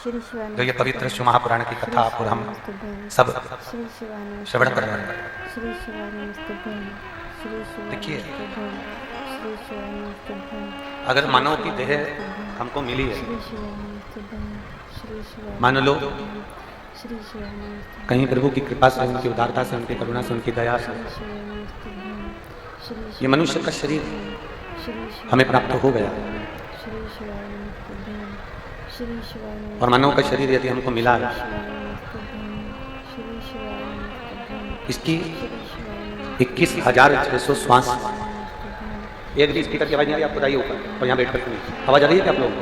जो ये पवित्र शिव महापुराण की कथा और हम सब श्रवण कर रहे हैं। देखिए, अगर मानव की देह हमको मिली है, मान लो कहीं प्रभु की कृपा से, उनकी उदारता से, उनकी करुणा से, उनकी दया से ये मनुष्य का शरीर हमें प्राप्त हो गया, और मानव का शरीर यदि हमको मिला है, इसकी 21,600 श्वास। एक भी स्पीकर की आवाज नहीं आ रही आपको? बताइए ऊपर और यहाँ बैठ कर सुनिए, आवाज आ रही है क्या आप लोगों को?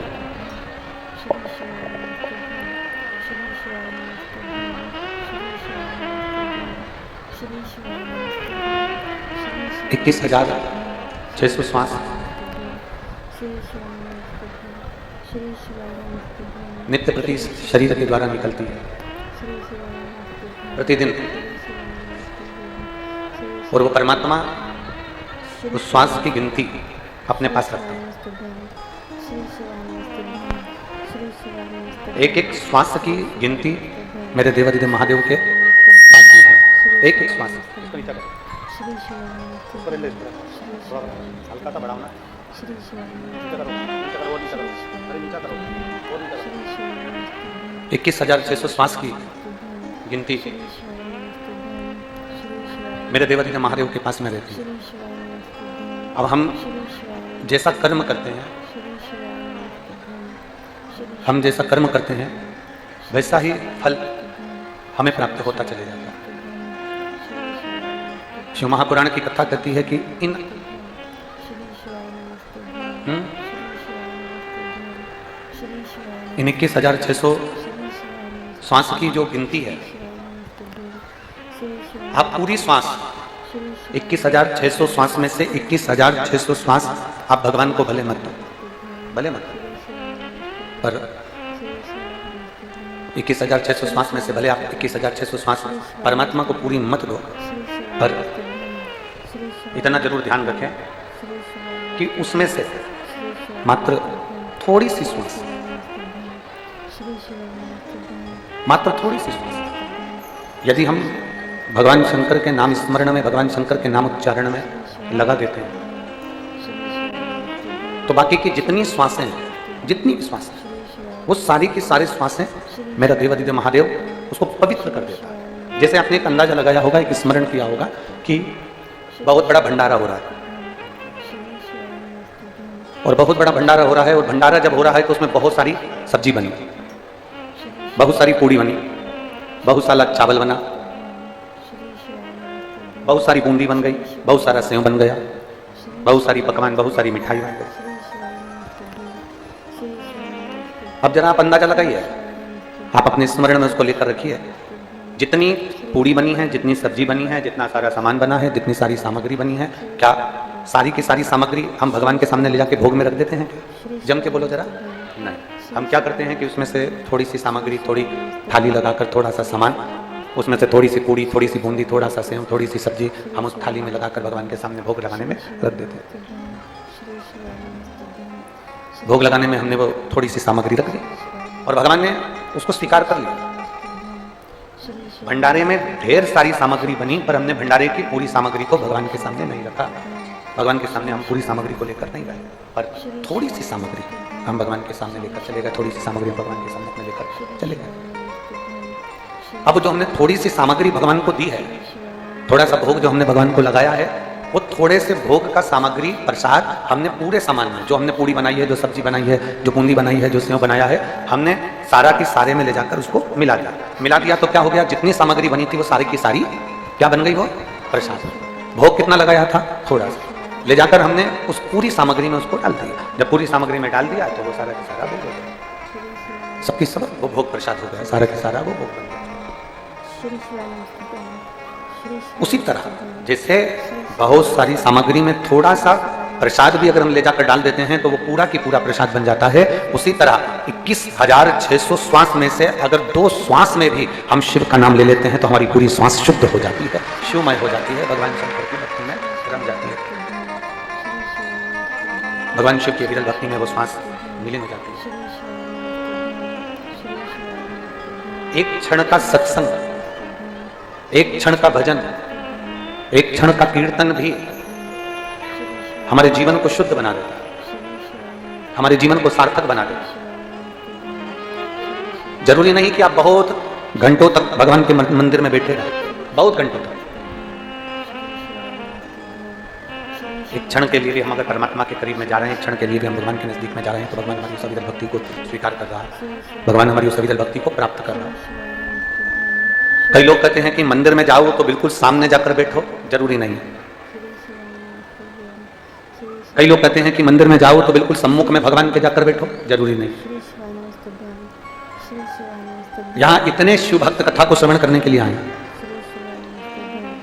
21,600 श्वास नित्य प्रति शरीर के द्वारा निकलती है प्रतिदिन, और वो परमात्मा उस श्वास की गिनती अपने पास रखता है। एक एक श्वास की गिनती मेरे देवादिदेव महादेव के पास में है। एक एक श्वास हल्का सा बढ़ाओ ना, 21,600 श्वास की गिनती मेरे देवादिदेव महादेव के पास में रहती है। अब हम जैसा कर्म करते हैं, हम जैसा कर्म करते हैं वैसा ही फल हमें प्राप्त होता चले जाता है। शिव महापुराण की कथा कहती है कि इन 21,600 श्वास की जो गिनती है, आप पूरी श्वास 21,600 श्वास में से 21,600 श्वास आप भगवान को भले मत दो, भले मत दो, पर 21,600 श्वास में से भले आप 21,600 श्वास परमात्मा को पूरी मत दो, पर इतना जरूर ध्यान रखें कि उसमें से मात्र थोड़ी सी श्वास, मात्र थोड़ी सी श्वास यदि हम भगवान शंकर के नाम स्मरण में, भगवान शंकर के नाम उच्चारण में लगा देते हैं, तो बाकी की जितनी श्वासें, जितनी श्वासें, वो सारी की सारी श्वासें मेरा देवादिदेव महादेव उसको पवित्र कर देता है। जैसे आपने एक अंदाजा लगाया होगा, एक स्मरण किया होगा कि बहुत बड़ा भंडारा हो रहा है, और बहुत बड़ा भंडारा हो रहा है, और भंडारा जब हो रहा है तो उसमें बहुत सारी सब्जी बनी, बहुत सारी पूड़ी बनी, बहुत सारा चावल बना, बहुत सारी बूंदी बन गई, बहुत सारा सेव बन गया, बहुत सारी पकवान, बहुत सारी मिठाई बन गई। अब जरा आप अंदाजा लगाइए, आप अपने स्मरण में उसको लेकर रखिए, जितनी पूड़ी बनी है, जितनी सब्जी बनी है, जितना सारा सामान बना है, जितनी सारी सामग्री बनी है, क्या सारी की सारी सामग्री हम भगवान के सामने ले जाके भोग में रख देते हैं? जम के बोलो जरा। नहीं, हम क्या करते हैं कि उसमें से थोड़ी सी सामग्री, थोड़ी थाली लगाकर थोड़ा सा सामान, उसमें से थोड़ी सी पूड़ी, थोड़ी सी बूंदी, थोड़ा सा सेव, थोड़ी सी सब्जी हम उस थाली में लगाकर भगवान के सामने भोग लगाने में रख देते हैं। भोग लगाने में हमने वो थोड़ी सी सामग्री रख दी और भगवान ने उसको स्वीकार कर लिया। भंडारे में ढेर सारी सामग्री बनी, पर हमने भंडारे की पूरी सामग्री को भगवान के सामने नहीं रखा। भगवान के सामने हम पूरी सामग्री को लेकर नहीं गए, पर थोड़ी सी सामग्री हम भगवान के सामने लेकर चले गए, थोड़ी सी सामग्री भगवान के सामने अपने लेकर चले गए। अब जो हमने थोड़ी सी सामग्री भगवान को दी है, थोड़ा सा भोग जो हमने भगवान को लगाया है, वो थोड़े से भोग का सामग्री प्रसाद हमने पूरे सामान में, जो हमने पूड़ी बनाई है, जो सब्जी बनाई है, जो बूंदी बनाई है, जो सेव बनाया है, हमने सारा की सारे में ले जाकर उसको मिला दिया। मिला दिया तो क्या हो गया, जितनी सामग्री बनी थी वो सारी की सारी क्या बन गई, वो प्रसाद। भोग कितना लगाया था, थोड़ा सा, ले जाकर हमने उस पूरी सामग्री में उसको डाल दिया। जब पूरी सामग्री में डाल दिया तो वो सारा का सारा भोग हो गया, सबकी सब वो भोग प्रसाद हो गया, सारा का सारा वो भोग बन गया। उसी तरह जैसे बहुत सारी सामग्री में थोड़ा सा प्रसाद भी अगर हम ले जाकर डाल देते हैं तो वो पूरा की पूरा प्रसाद बन जाता है, उसी तरह 21,600 श्वास में से अगर 2 श्वास में भी हम शिव का नाम ले लेते हैं तो हमारी पूरी श्वास शुद्ध हो जाती है, शिवमय हो जाती है, भगवान शंकर की भक्ति में रम जाती है, भगवान शिव की विरल भक्ति में वो श्वास विलीन हो जाती है। एक क्षण का सत्संग, एक क्षण का भजन, एक क्षण का कीर्तन भी हमारे जीवन को शुद्ध बना देता है, हमारे जीवन को सार्थक बना देता है। जरूरी नहीं कि आप बहुत घंटों तक भगवान के मंदिर में बैठे रहे, बहुत घंटों तक। एक क्षण के लिए भी हम अगर परमात्मा के करीब में जा रहे हैं, एक क्षण के लिए भी हम भगवान के नजदीक में जा रहे हैं, तो भगवान हमारी उस अविरल भक्ति को स्वीकार कर रहा है, भगवान हमारी उस अविरल भक्ति को प्राप्त कर रहा है। कई लोग कहते हैं कि मंदिर में जाओ तो बिल्कुल सामने जाकर बैठो, जरूरी नहीं है। कई लोग कहते हैं कि मंदिर में जाओ तो बिल्कुल सम्मुख में भगवान के जाकर बैठो, जरूरी नहीं। यहाँ इतने शिव भक्त कथा को श्रवण करने के लिए आए,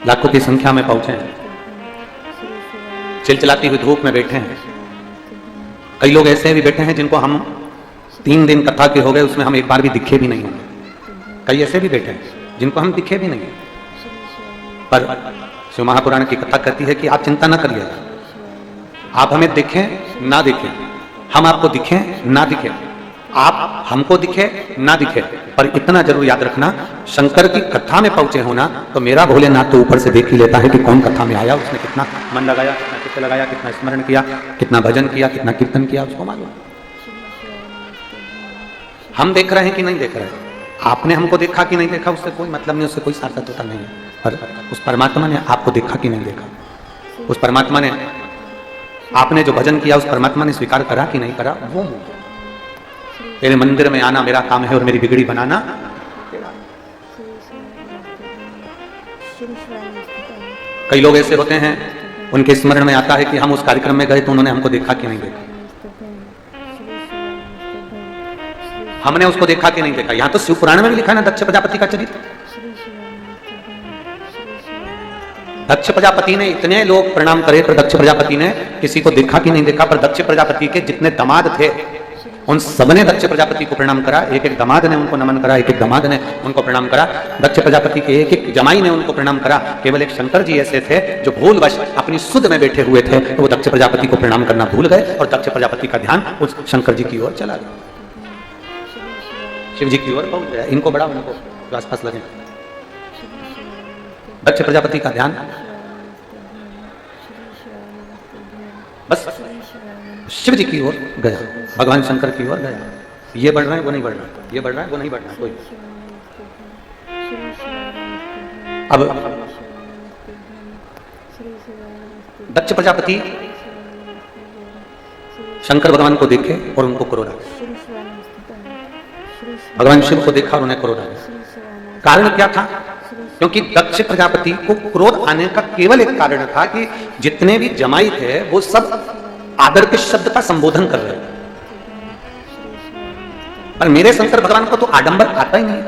लाखों की संख्या में पहुंचे हैं, चिलचिलाती हुई धूप में बैठे हैं। कई लोग ऐसे भी बैठे हैं जिनको हम 3 दिन कथा के हो गए, उसमें हम एक बार भी दिखे भी नहीं होंगे। कई ऐसे भी बैठे हैं जिनको हम दिखे भी नहीं। पर शिव महापुराण की कथा कहती है कि आप चिंता ना करिएगा, आप हमें दिखें ना दिखें, हम आपको दिखें ना दिखें, आप हमको दिखे ना दिखे, पर इतना जरूर याद रखना, शंकर की कथा में पहुंचे होना तो मेरा भोलेनाथ तो ऊपर से देख ही लेता है कि कौन कथा में आया, उसने कितना मन लगाया, कितना चित्त लगाया, कितना स्मरण किया, कितना भजन किया, कितना कीर्तन किया, उसको मालूम। हम देख रहे हैं कि नहीं देख रहे हैं, आपने हमको देखा कि नहीं देखा, उससे कोई मतलब नहीं, उससे कोई सार्थकता नहीं है। पर उस परमात्मा ने आपको देखा कि नहीं देखा, उस परमात्मा ने आपने जो भजन किया, उस परमात्मा ने स्वीकार करा कि नहीं करा, वो मेरे मंदिर में आना मेरा काम है और मेरी बिगड़ी बनाना। कई लोग ऐसे होते हैं, उनके स्मरण में आता है कि हम उस कार्यक्रम में गए तो उन्होंने हमको देखा कि नहीं देखा, हमने उसको देखा कि नहीं देखा। यहां तो शिव पुराण में भी लिखा है ना, दक्ष प्रजापति का चरित्र। दक्ष प्रजापति ने इतने लोग प्रणाम करे, पर दक्ष प्रजापति ने किसी को देखा कि नहीं देखा। पर दक्ष प्रजापति के जितने दामाद थे, उन सबने दक्ष प्रजापति को प्रणाम करा, एक एक दामाद ने उनको नमन करा, एक एक दामाद ने उनको प्रणाम करा। दक्ष प्रजापति के एक एक जमाई ने उनको प्रणाम करा। केवल एक शंकर जी ऐसे थे जो भूलवश अपनी सुध में बैठे हुए थे, तो वो दक्ष प्रजापति को प्रणाम करना भूल गए और दक्ष प्रजापति का ध्यान उस शंकर जी की ओर चला गया, शिव जी की ओर पहुंच गया। इनको बड़ा, उनको जो आसपास लगे, दक्ष प्रजापति का ध्यान बस शिव जी की ओर गया, भगवान शंकर की ओर गया। ये बढ़ रहा है वो नहीं बढ़ रहा, ये बढ़ रहा है वो नहीं बढ़ रहा कोई। अब दक्ष प्रजापति शंकर भगवान को देखे और उनको क्रोध आ गया, भगवान शिव को देखा और उन्हें क्रोध आ गया। कारण क्या था? क्योंकि दक्ष प्रजापति को क्रोध आने का केवल एक कारण था कि जितने भी जमाई थे वो सब आदर के शब्द का संबोधन कर रहे हैं, पर मेरे शंकर भगवान को तो आडंबर आता ही नहीं।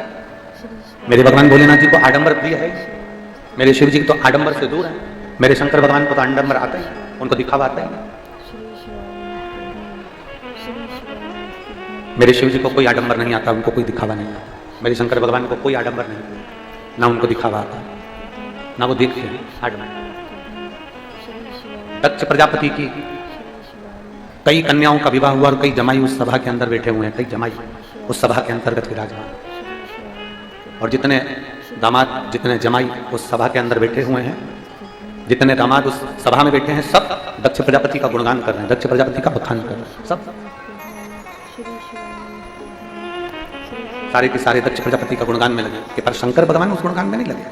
मेरे भगवान भोलेनाथ जी को आडंबर प्रिय है, मेरे शिव जी तो आडंबर से दूर है। मेरे शंकर भगवान को तो आडंबर आता ही, उनको दिखावा आता ही। मेरे शिव जी को कोई आडंबर नहीं आता, उनको कोई दिखावा नहीं आता। मेरे शंकर भगवान को कोई आडंबर नहीं, ना उनको दिखावा आता, ना वो देखते हैं आडंबर। दक्ष प्रजापति की कई कन्याओं का विवाह हुआ और कई जमाई उस सभा के अंदर बैठे हुए हैं, कई जमाई उस सभा के अंतर्गत विराजमान, और जितने दामाद, जितने जमाई उस सभा के अंदर बैठे हुए हैं, जितने दामाद उस सभा में बैठे हैं, सब दक्ष प्रजापति का गुणगान कर रहे हैं, दक्ष प्रजापति का बखान कर रहे हैं। सब सारे के सारे दक्ष प्रजापति का गुणगान में लगे, पर शंकर भगवान उस गुणगान में नहीं लगे,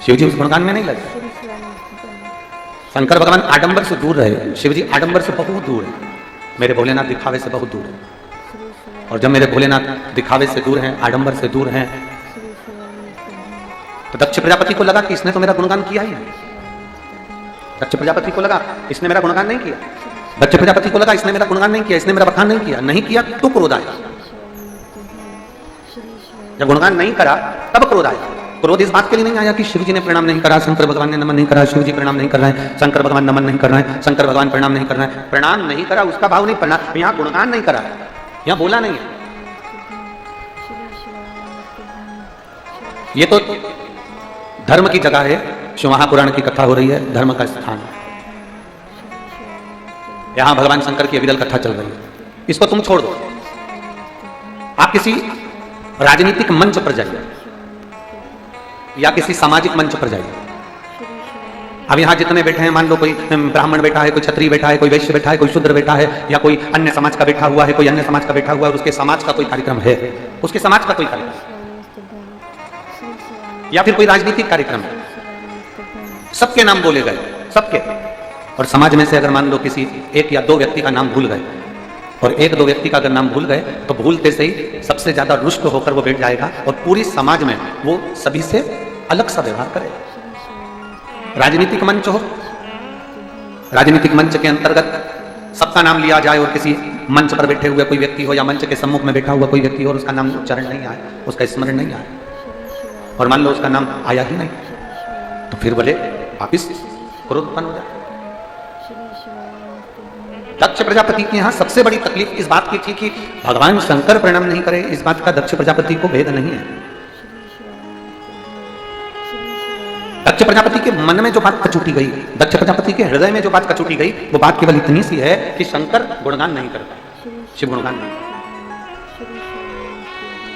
शिव जी उस गुणगान में नहीं लगे। शंकर भगवान आडंबर से दूर रहे, शिव जी आडंबर से बहुत दूर है, मेरे भोलेनाथ दिखावे से बहुत दूर है। और जब मेरे भोलेनाथ दिखावे से दूर हैं, आडंबर से दूर हैं, तो दक्ष प्रजापति को लगा कि इसने तो मेरा गुणगान किया ही नहीं। दक्ष प्रजापति को लगा इसने मेरा गुणगान नहीं किया, दक्ष प्रजापति को लगा इसने मेरा गुणगान नहीं किया, इसने मेरा बखान नहीं किया। नहीं किया तो क्रोध आया, जब गुणगान नहीं करा तब क्रोध आया। क्रोध इस बात के लिए नहीं आया कि शिव जी ने प्रणाम नहीं करा, शंकर भगवान ने नमन नहीं करा, शिव जी प्रणाम नहीं कर रहे हैं, शंकर भगवान नमन नहीं कर रहे हैं, शंकर भगवान प्रणाम नहीं कर रहे हैं। प्रणाम नहीं करा उसका भाव नहीं पड़ा, यहाँ गुणगान नहीं करा, यहाँ बोला नहीं है। ये तो धर्म की जगह है, शिव महापुराण की कथा हो रही है, धर्म का स्थान है। यहाँ भगवान शंकर की अविरल कथा चल रही है, इसको तुम छोड़ दो। आप किसी राजनीतिक मंच पर जाइए या किसी सामाजिक मंच पर जाइए। अब यहाँ जितने बैठे हैं, मान लो कोई ब्राह्मण बैठा है, कोई क्षत्रिय बैठा है, कोई वैश्य बैठा है, कोई शूद्र बैठा है, या कोई अन्य समाज का बैठा हुआ है, कोई अन्य समाज का बैठा हुआ है, और उसके समाज का कोई कार्यक्रम है, उसके समाज का कोई कार्यक्रम या फिर कोई राजनीतिक कार्यक्रम है, सबके नाम बोले गए, सबके। और समाज में से अगर मान लो किसी एक या दो व्यक्ति का नाम भूल गए, और एक दो व्यक्ति का अगर नाम भूल गए तो भूलते से ही सबसे ज्यादा रुष्ट होकर वो बैठ जाएगा और पूरी समाज में वो सभी से अलग सा व्यवहार करेगा। राजनीतिक मंच हो, राजनीतिक मंच के अंतर्गत सबका नाम लिया जाए और किसी मंच पर बैठे हुए कोई व्यक्ति हो या मंच के सम्मुख में बैठा हुआ कोई व्यक्ति हो और उसका नाम उच्चारण नहीं आए, उसका स्मरण नहीं आए, और मान लो उसका नाम आया ही नहीं, तो फिर बोले वापिस क्रोध उत्पन्न हो जाए। दक्ष प्रजापति के यहाँ सबसे बड़ी तकलीफ इस बात की थी कि भगवान शंकर प्रणाम नहीं करे। इस बात का दक्ष प्रजापति को भेद नहीं है। दक्ष प्रजापति के मन में जो बात कचूटी गई, दक्ष प्रजापति के हृदय में जो बात कचूटी गई, वो बात केवल इतनी सी है कि शंकर गुणगान नहीं करता, शिव गुणगान नहीं।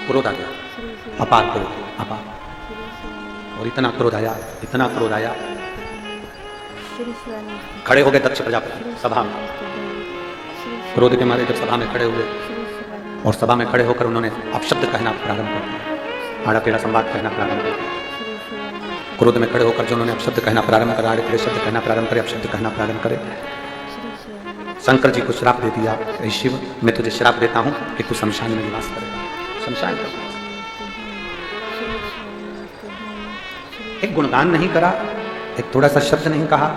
क्रोध आ गया, अपार क्रोध, अपार, और इतना क्रोध आया, इतना क्रोध आया, खड़े हो गए दक्ष प्रजापति सभा में। क्रोध के मारे जब सभा में खड़े हुए और सभा में खड़े होकर उन्होंने अपशब्द कहना प्रारंभ कर दिया, आड़ा टेढ़ा संवाद कहना प्रारंभ कर दिया। क्रोध में खड़े होकर जो उन्होंने अपशब्द कहना प्रारंभ करा, आड़े टेढ़े शब्द कहना प्रारंभ करे, अपशब्द कहना प्रारंभ करे, शंकर जी को श्राप दे दिया, ऐ शिव मैं तुझे श्राप देता हूं कि तू शमशान में निवास करेगा। शमशान का एक गुणगान नहीं करा, एक थोड़ा सा शब्द नहीं कहा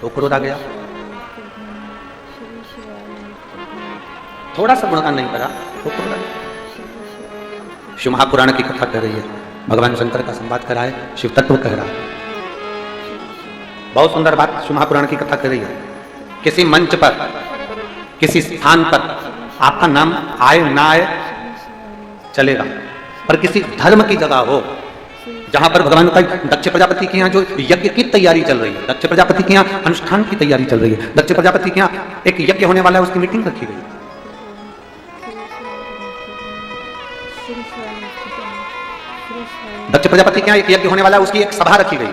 तो क्रोध आ गया। थोड़ा सा गुणगान नहीं करा तो क्रोध आ गया। शिव महापुराण की कथा कर रही है, भगवान शंकर का संवाद कर रहा है, शिव तत्व कह रहा है। बहुत सुंदर बात शिव महापुराण की कथा कर रही है। किसी मंच पर, किसी स्थान पर आपका नाम आए ना आए चलेगा, पर किसी धर्म की जगह हो जहां पर भगवान का, दक्ष प्रजापति के यहाँ जो यज्ञ की तैयारी चल रही है, दक्ष प्रजापति के यहाँ अनुष्ठान की तैयारी चल रही है, दक्ष प्रजापति के यहाँ एक यज्ञ होने वाला है, उसकी मीटिंग रखी गई। दक्ष प्रजापति के यहाँ एक यज्ञ होने वाला है, उसकी एक सभा रखी गई।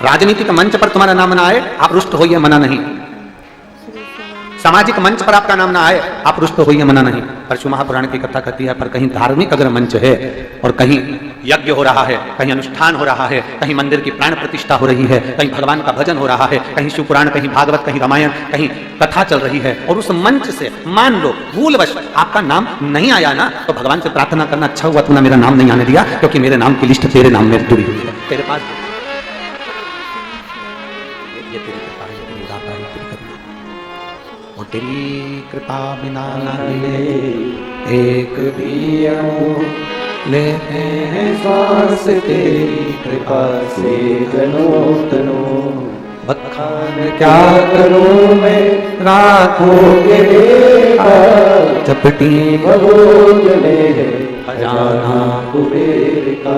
राजनीतिक मंच पर तुम्हारा नाम ना आए, आप रुष्ट होइए, मना नहीं। सामाजिक मंच पर आपका नाम ना आए, आप रुष्ट होइए, मना नहीं। पर शिव महापुराण की कथा कहती है, पर कहीं धार्मिक अगर मंच है और कहीं यज्ञ हो रहा है, कहीं अनुष्ठान हो रहा है, कहीं मंदिर की प्राण प्रतिष्ठा हो रही है, कहीं भगवान का भजन हो रहा है, कहीं शिव पुराण, कहीं भागवत, कहीं रामायण, कहीं कथा चल रही है, और उस मंच से मान लो भूलवश आपका नाम नहीं आया ना, तो भगवान से प्रार्थना करना, अच्छा हुआ तूने मेरा नाम नहीं आने दिया, क्योंकि मेरे नाम की लिस्ट तेरे नाम में जुड़ी हुई है, तेरे पास। ये तेरी कृपा है, तेरी दाता है, तेरी करुणा, और तेरी कृपा बिना न मिले एक भी अणु, लेते हैं सांस तेरी कृपा से जनो तनो। बखान क्या करूं मैं राखों के देखा, चपटी भगोज में खजाना कुबेर का,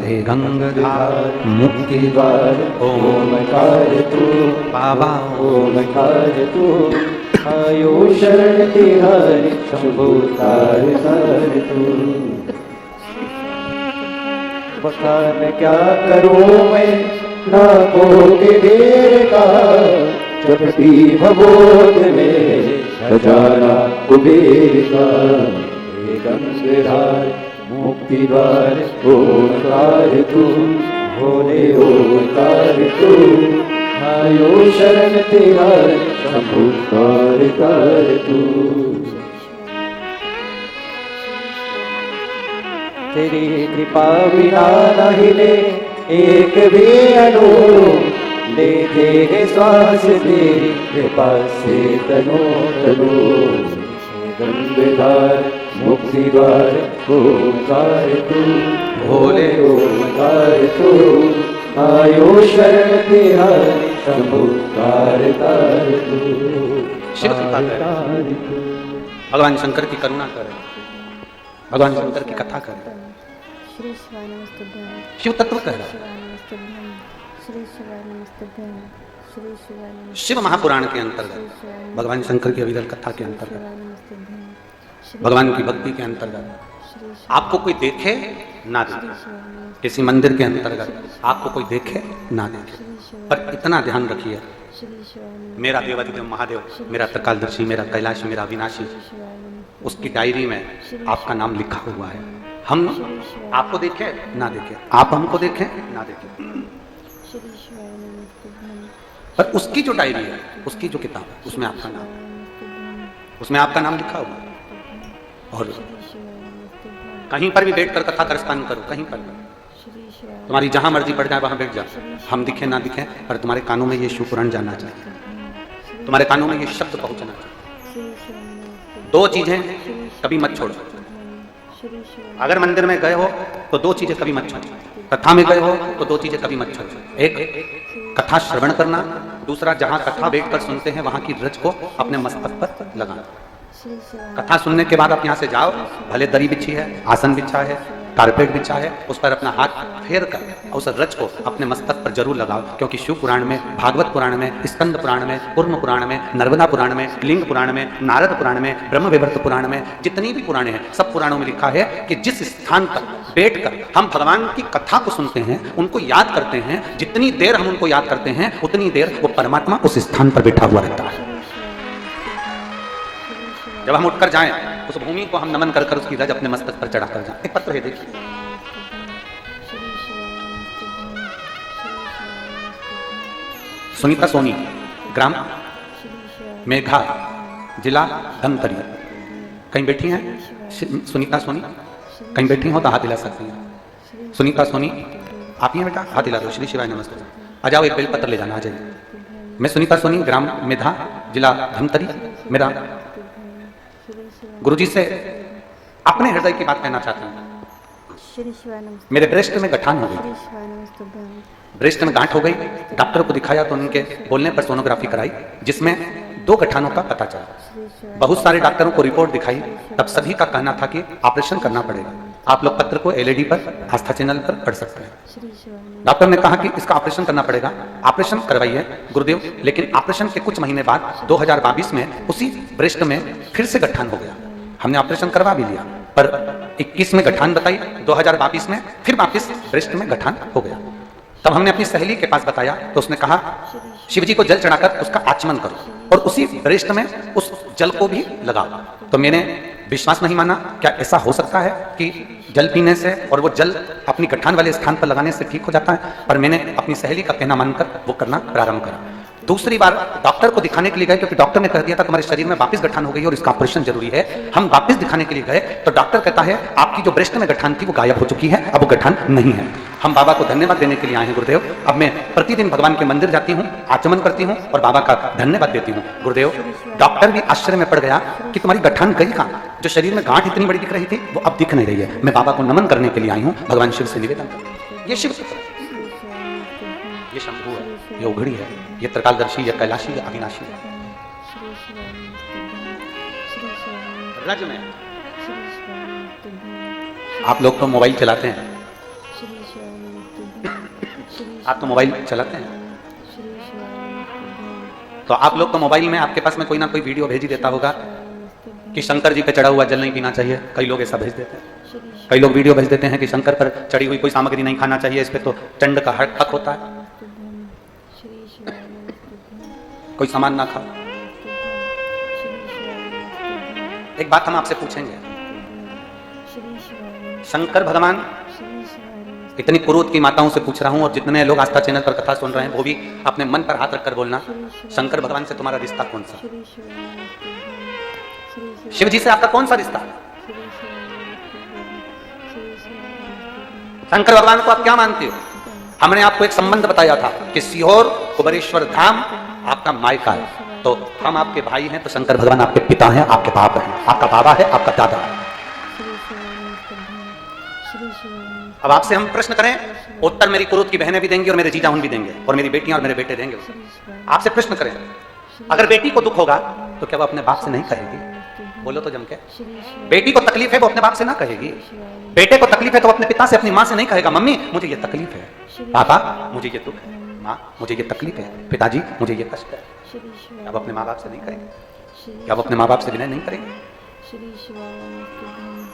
हे गंगाधार मुक्ति द्वार ओमकार तू, बाबा ओमकार तू, आयो शरण तिहारी शंभु तार तार तू। बखान क्या करूं मैं नाकों के ढेर का, चपटी भगोद में खजाना कुबेर का, हे गंगाधार मुक्ति द्वार ओंकार तू, भोले ओंकार तू, आयो शरण तिहारी शंभु तार तार तू। तेरी कृपा बिना न हिले एक भी अणु, लेते हैं श्वास तेरी कृपा से तनो तनो। गंगाधार मुक्ति द्वार ओंकार तू, भोले ओंकार तू, आयो शरण तिहारी शंभु तार तार तू। शिव कृपा करे, भगवान शंकर की करुणा करे, भगवान शंकर की कथा करे। शिव तत्व कह रहा है। शिव महापुराण के अंतर्गत, भगवान शंकर की अविरल कथा के अंतर्गत भगवान की भक्ति के अंतर्गत आपको कोई देखे ना देखे, किसी मंदिर के अंतर्गत आपको कोई देखे ना देखे, पर इतना ध्यान रखिए, मेरा देवाधिदेव महादेव, मेरा त्रिकालदर्शी, मेरा कैलाशी, मेरा अविनाशी, उसकी डायरी में आपका नाम लिखा हुआ है। हम आपको देखें ना देखें, आप हमको देखें ना देखें, पर उसकी जो डायरी है, उसकी जो किताब है, उसमें आपका नाम लिखा हुआ है। और कहीं पर भी बैठकर कथा करस्तान करो, कहीं पर भी तुम्हारी जहां मर्जी पड़ जाए वहां बैठ जाओ, हम दिखे ना दिखे, पर तुम्हारे कानों में ये शिव पुराण जाना चाहिए, तुम्हारे कानों में ये शब्द पहुंचना चाहिए। दो चीजें कभी मत छोड़ो, अगर मंदिर में गए हो तो दो चीजें कभी मत छोड़ो, कथा में गए हो तो दो चीजें कभी मत छोड़ो, एक कथा श्रवण करना, दूसरा जहां कथा बैठकर सुनते हैं वहां की रज को अपने मस्तक पर लगाना। कथा सुनने के बाद आप यहाँ से जाओ, भले दरी बिछी है, आसन बिछा है, कारपेट बिछा है, उस पर अपना हाथ फेर कर उस रज को अपने मस्तक पर जरूर लगाओ, क्योंकि शिव पुराण में, भागवत पुराण में, स्कंद पुराण में, कूर्म पुराण में, नर्मदा पुराण में, लिंग पुराण में, नारद पुराण में, ब्रह्म विवर्त पुराण में, जितनी भी पुराणे हैं सब पुराणों में लिखा है कि जिस स्थान पर बैठकर हम भगवान की कथा को सुनते हैं, उनको याद करते हैं, जितनी देर हम उनको याद करते हैं उतनी देर वो परमात्मा उस स्थान पर बैठा हुआ रहता है। जब हम उठकर जाएं, उस भूमि को हम नमन कर कर उसकी रज अपने मस्तक पर चढ़ा कर जाएं। एक पत्र है, देखिए, सुनीता सोनी, ग्राम मेघा, जिला धमतरी। कहीं बैठी हैं सुनीता सोनी? कहीं बैठी हो तो हाथ हिला सकती हैं। सुनीता सोनी आप ही हैं बेटा? हाथ हिला दो। श्री शिवाय नमस्ते। आ जाओ, एक बेलपत्र ले जाना, आ जाइए। मैं सुनीता सोनी, ग्राम मेधा, जिला धमतरी। मेरा गुरुजी से अपने हृदय की बात कहना चाहता हूँ। मेरे ब्रेस्ट में गठान हो गई, ब्रेस्ट में गांठ हो गई। डॉक्टर को दिखाया तो उनके बोलने पर सोनोग्राफी कराई, जिसमें 2 गठानों का पता चला। बहुत सारे डॉक्टरों को रिपोर्ट दिखाई, तब सभी का कहना था कि ऑपरेशन करना पड़ेगा। आप लोग पत्र को एलईडी पर, आस्था चैनल पर पढ़ सकते हैं। डॉक्टर ने कहा कि इसका ऑपरेशन करना पड़ेगा, ऑपरेशन करवाइए गुरुदेव। लेकिन ऑपरेशन के कुछ महीने बाद 2022 में उसी ब्रेस्ट में फिर से गठान हो गया। हमने ऑपरेशन करवा भी लिया, पर 21 में गठान बताई, 2022 में फिर वापिस ब्रेस्ट में गठान हो गया। तब हमने अपनी सहेली के पास बताया तो उसने कहा शिवजी को जल चढ़ाकर उसका आचमन करो और उसी ब्रेस्ट में उस जल को भी लगाओ। तो मैंने विश्वास नहीं माना, क्या ऐसा हो सकता है कि जल पीने से और वो जल अपनी गठान वाले स्थान पर लगाने से ठीक हो जाता है? पर मैंने अपनी सहेली का कहना मानकर वो करना प्रारंभ करा। दूसरी बार डॉक्टर को दिखाने के लिए गए, क्योंकि डॉक्टर ने कह दिया था तुम्हारे शरीर में वापस गठान हो गई और इसका ऑपरेशन जरूरी है। हम वापस दिखाने के लिए गए तो डॉक्टर कहता है आपकी जो ब्रेस्ट में गठान थी वो गायब हो चुकी है, अब वो गठान नहीं है। हम बाबा को धन्यवाद देने के लिए आए हैं गुरुदेव। अब मैं प्रतिदिन भगवान के मंदिर जाती हूँ, आचमन करती हूँ और बाबा का धन्यवाद देती हूँ। गुरुदेव, डॉक्टर भी आश्चर्य में पड़ गया कि तुम्हारी गठान गई कहाँ? जो शरीर में गांठ इतनी बड़ी दिख रही थी वो अब दिख नहीं रही है। मैं बाबा को नमन करने के लिए आई हूँ, भगवान शिव से निवेदन करती। ये शिव, ये शंभू है, ये उघड़ी है, ये त्रिकालदर्शी, ये कैलाशी, ये अविनाशी है। रज में आप लोग तो मोबाइल चलाते हैं, आप तो मोबाइल चलाते हैं, तो आप लोग तो मोबाइल में आपके पास में कोई ना कोई वीडियो भेज ही देता होगा कि शंकर जी पे चढ़ा हुआ जल नहीं पीना चाहिए। कई लोग ऐसा भेज देते हैं, कई लोग वीडियो भेज देते हैं कि शंकर पर चढ़ी हुई कोई सामग्री नहीं खाना चाहिए, इस पे तो चंड का हक होता है, कोई सामान ना खाओ। एक बात हम आपसे पूछेंगे, शंकर भगवान, इतनी पुरोहित की माताओं से पूछ रहा हूं और जितने लोग आस्था चैनल पर कथा सुन रहे हैं वो भी अपने मन पर हाथ रखकर बोलना, शंकर भगवान से तुम्हारा रिश्ता कौन सा? शिव जी से आपका कौन सा रिश्ता? शंकर भगवान को आप क्या मानते हो? हमने आपको एक संबंध बताया था कि सीहोर कुबेरेश्वर धाम आपका मायका है, तो हम आपके भाई हैं, तो शंकर भगवान आपके पिता हैं, आपके बाप हैं, आपका बाबा है, आपका दादा है। अब आपसे हम प्रश्न करें, उत्तर मेरी कुरुत की बहनें भी देंगी और मेरे जीजा उन भी देंगे और मेरी बेटियां और मेरे बेटे देंगे। आपसे प्रश्न करें, अगर बेटी को दुख होगा तो क्या वो अपने बाप से नहीं कहेगी? बोलो तो जम के। बेटी को तकलीफ है वो अपने बाप से ना कहेगी, बेटे को तकलीफ है तो अपने पिता से, अपनी माँ से नहीं कहेगा मम्मी मुझे ये तकलीफ है, पापा मुझे ये दुख है, माँ मुझे ये तकलीफ है, पिताजी मुझे ये कष्ट है। अब अपने माँ बाप से नहीं करेंगे, क्या वो अपने माँ बाप से विनय नहीं करेंगे?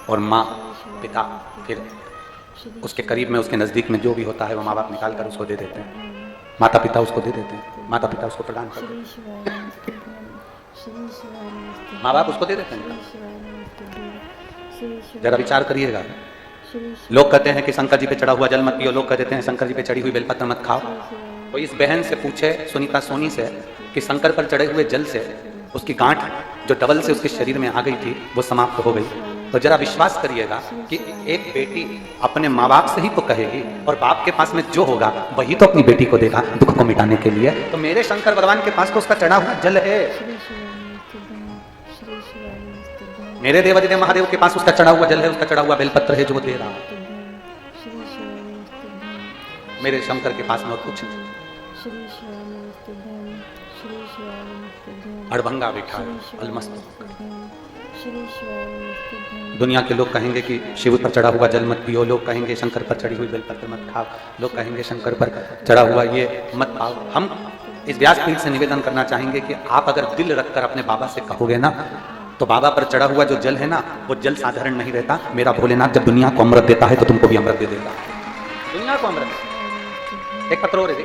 और माँ पिता फिर उसके करीब में, उसके नज़दीक में जो भी होता है वो माँ बाप निकाल कर उसको दे देते हैं, माता पिता उसको दे देते हैं, माता पिता उसको प्रदान करते हैं, माँ बाप उसको दे देते हैं। जरा विचार करिएगा। लोग कहते हैं कि शंकर जी पे चढ़ा हुआ जल मत पियो, लोग कहते हैं शंकर जी पे चढ़ी हुई बेलपत्र मत खाओ। तो इस बहन से पूछे, सुनीता सोनी से, कि शंकर पर चढ़े हुए जल से उसकी गांठ जो डबल से उसके शरीर में आ गई थी वो समाप्त हो गई। तो जरा विश्वास करिएगा कि एक बेटी अपने माँ बाप से ही तो कहेगी, और बाप के पास में जो होगा वही तो अपनी बेटी को देगा दुख को मिटाने के लिए। तो मेरे शंकर भगवान के पास तो उसका चढ़ा हुआ जल है, मेरे देवादिदेव महादेव के पास उसका चढ़ा हुआ जल है, उसका चढ़ा हुआ बेलपत्र है जो वो दे रहा है। मेरे शंकर के पास में और कुछ नहीं। अड़भंगा बिठा अलमस्त। दुनिया के लोग कहेंगे कि शिव पर चढ़ा हुआ जल मत पियो, लोग कहेंगे शंकर पर चढ़ी हुई बेलपत्र मत खाओ, लोग कहेंगे शंकर पर चढ़ा हुआ ये मत पाओ। हम इस व्यासपीठ से निवेदन करना चाहेंगे कि आप अगर दिल रखकर अपने बाबा से कहोगे ना, तो बाबा पर चढ़ा हुआ जो जल है ना, वो जल साधारण नहीं रहता। मेरा भोलेनाथ जब दुनिया को अमृत देता है तो तुमको भी अमृत दे देगा। दुनिया को अमृत। एक पत्र और है,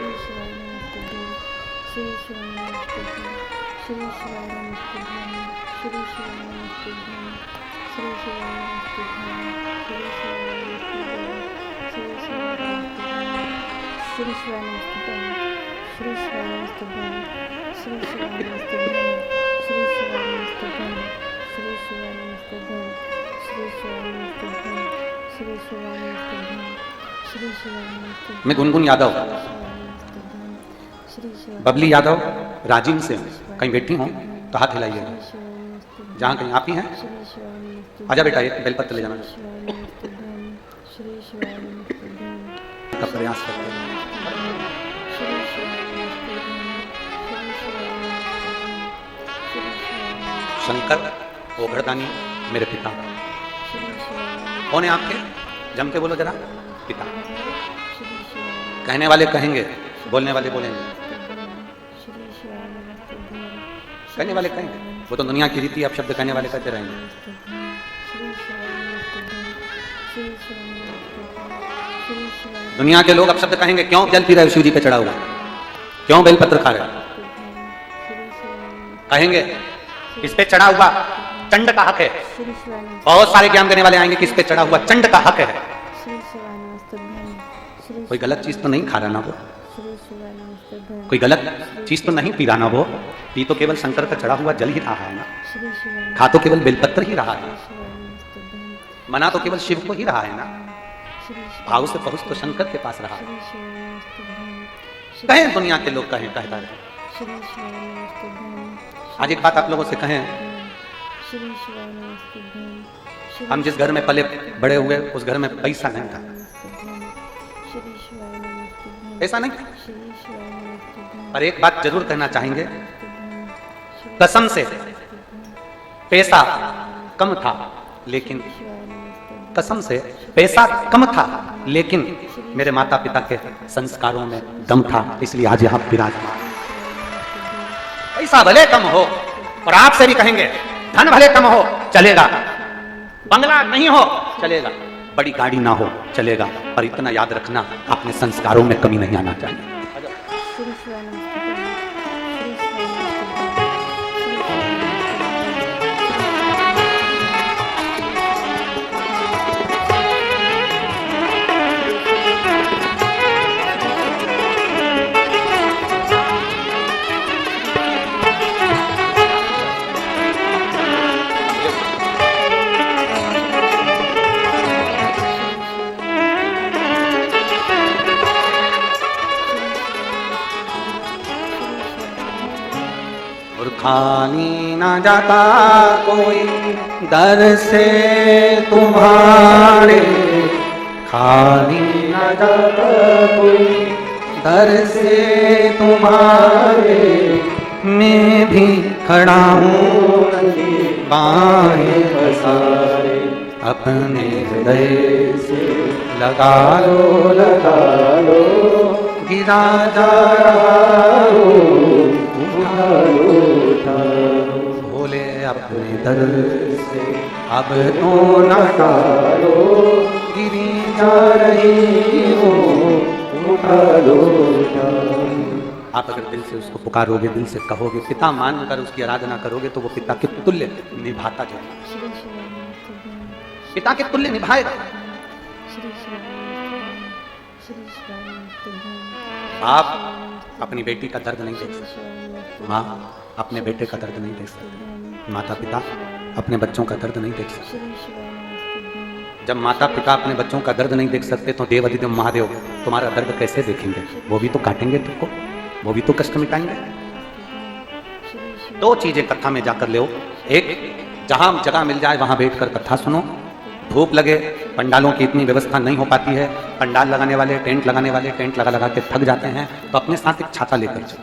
मैं गुनगुन यादव, बबली यादव राजीव से कहीं बैठी हूँ तो हाथ हिलाइएगा। जहाँ कहीं आप ही हैं, आजा बेटा एक बेलपत्र ले जाना का प्रयास करते हैं। शंकर ओघड़दानी मेरे पिता। कौन है आपके? जम के बोलो जरा। पिता। कहने वाले कहेंगे, बोलने वाले बोलेंगे। कहने वाले कहेंगे, वो तो दुनिया की रीति, अब शब्द कहने वाले कहते रहेंगे। दुनिया के लोग अब शब्द कहेंगे, क्यों जल पी रहे हो शिव जी पे चढ़ा हुआ, क्यों बेलपत्र खा रहे हो? कहेंगे इस पे चढ़ा हुआ चंड का हक है। बहुत सारे ज्ञान देने वाले आएंगे कि इस पे चढ़ा हुआ चंड का हक है। कोई गलत चीज तो नहीं खा रहा ना वो, कोई गलत चीज तो नहीं पी रहा ना वो, पी तो केवल शंकर का चढ़ा हुआ जल ही रहा है ना, खा तो केवल बेलपत्र ही रहा है, मना तो केवल शिव को ही रहा है ना, भाव से पहुंच तो शंकर के पास रहा है। कहें दुनिया के लोग कहें, कहता है। आज एक बात आप लोगों से कहें, हम जिस घर में पले बड़े हुए उस घर में पैसा नहीं था, ऐसा नहीं, पर एक बात जरूर कहना चाहेंगे, कसम से पैसा कम था, लेकिन कसम से पैसा कम था, लेकिन मेरे माता पिता के संस्कारों में दम था, इसलिए आज यहां विराजमान। पैसा भले कम हो, और आपसे भी कहेंगे धन भले कम हो चलेगा, बंगला नहीं हो चलेगा, बड़ी गाड़ी ना हो चलेगा, पर इतना याद रखना अपने संस्कारों में कमी नहीं आना चाहिए। खाली ना जाता कोई दर से तुम्हारे, खाली ना जाता कोई दर से तुम्हारे, मैं भी खड़ा हूँ बाहें पसारे, अपने हृदय से लगा लो, गिरा जा रहा हो, भोले अपने दर से अब तो न टालो, गिरी जा रही हो, उठा लो। आप अगर दिल से उसको पुकारोगे, दिल से कहोगे, पिता मानकर उसकी आराधना करोगे, तो वो पिता के तुल्य निभाता जाएगा, पिता के तुल्य निभाएगा। आप अपनी बेटी का दर्द नहीं देख सकते, माँ अपने बेटे का दर्द नहीं देख सकते, माता पिता अपने बच्चों का दर्द नहीं देख सकते। जब माता पिता अपने बच्चों का दर्द नहीं देख सकते तो देवाधिदेव महादेव तुम्हारा दर्द कैसे देखेंगे? वो भी तो काटेंगे तुमको, वो भी तो कष्ट मिटाएंगे। दो चीजें कथा में जाकर ले, एक जहां जगह मिल जाए वहां बैठकर कथा सुनो, धूप लगे, पंडालों की इतनी व्यवस्था नहीं हो पाती है, पंडाल लगाने वाले टेंट लगाने वाले टेंट लगा लगा के थक जाते हैं, तो अपने साथ एक छाता लेकर चलो,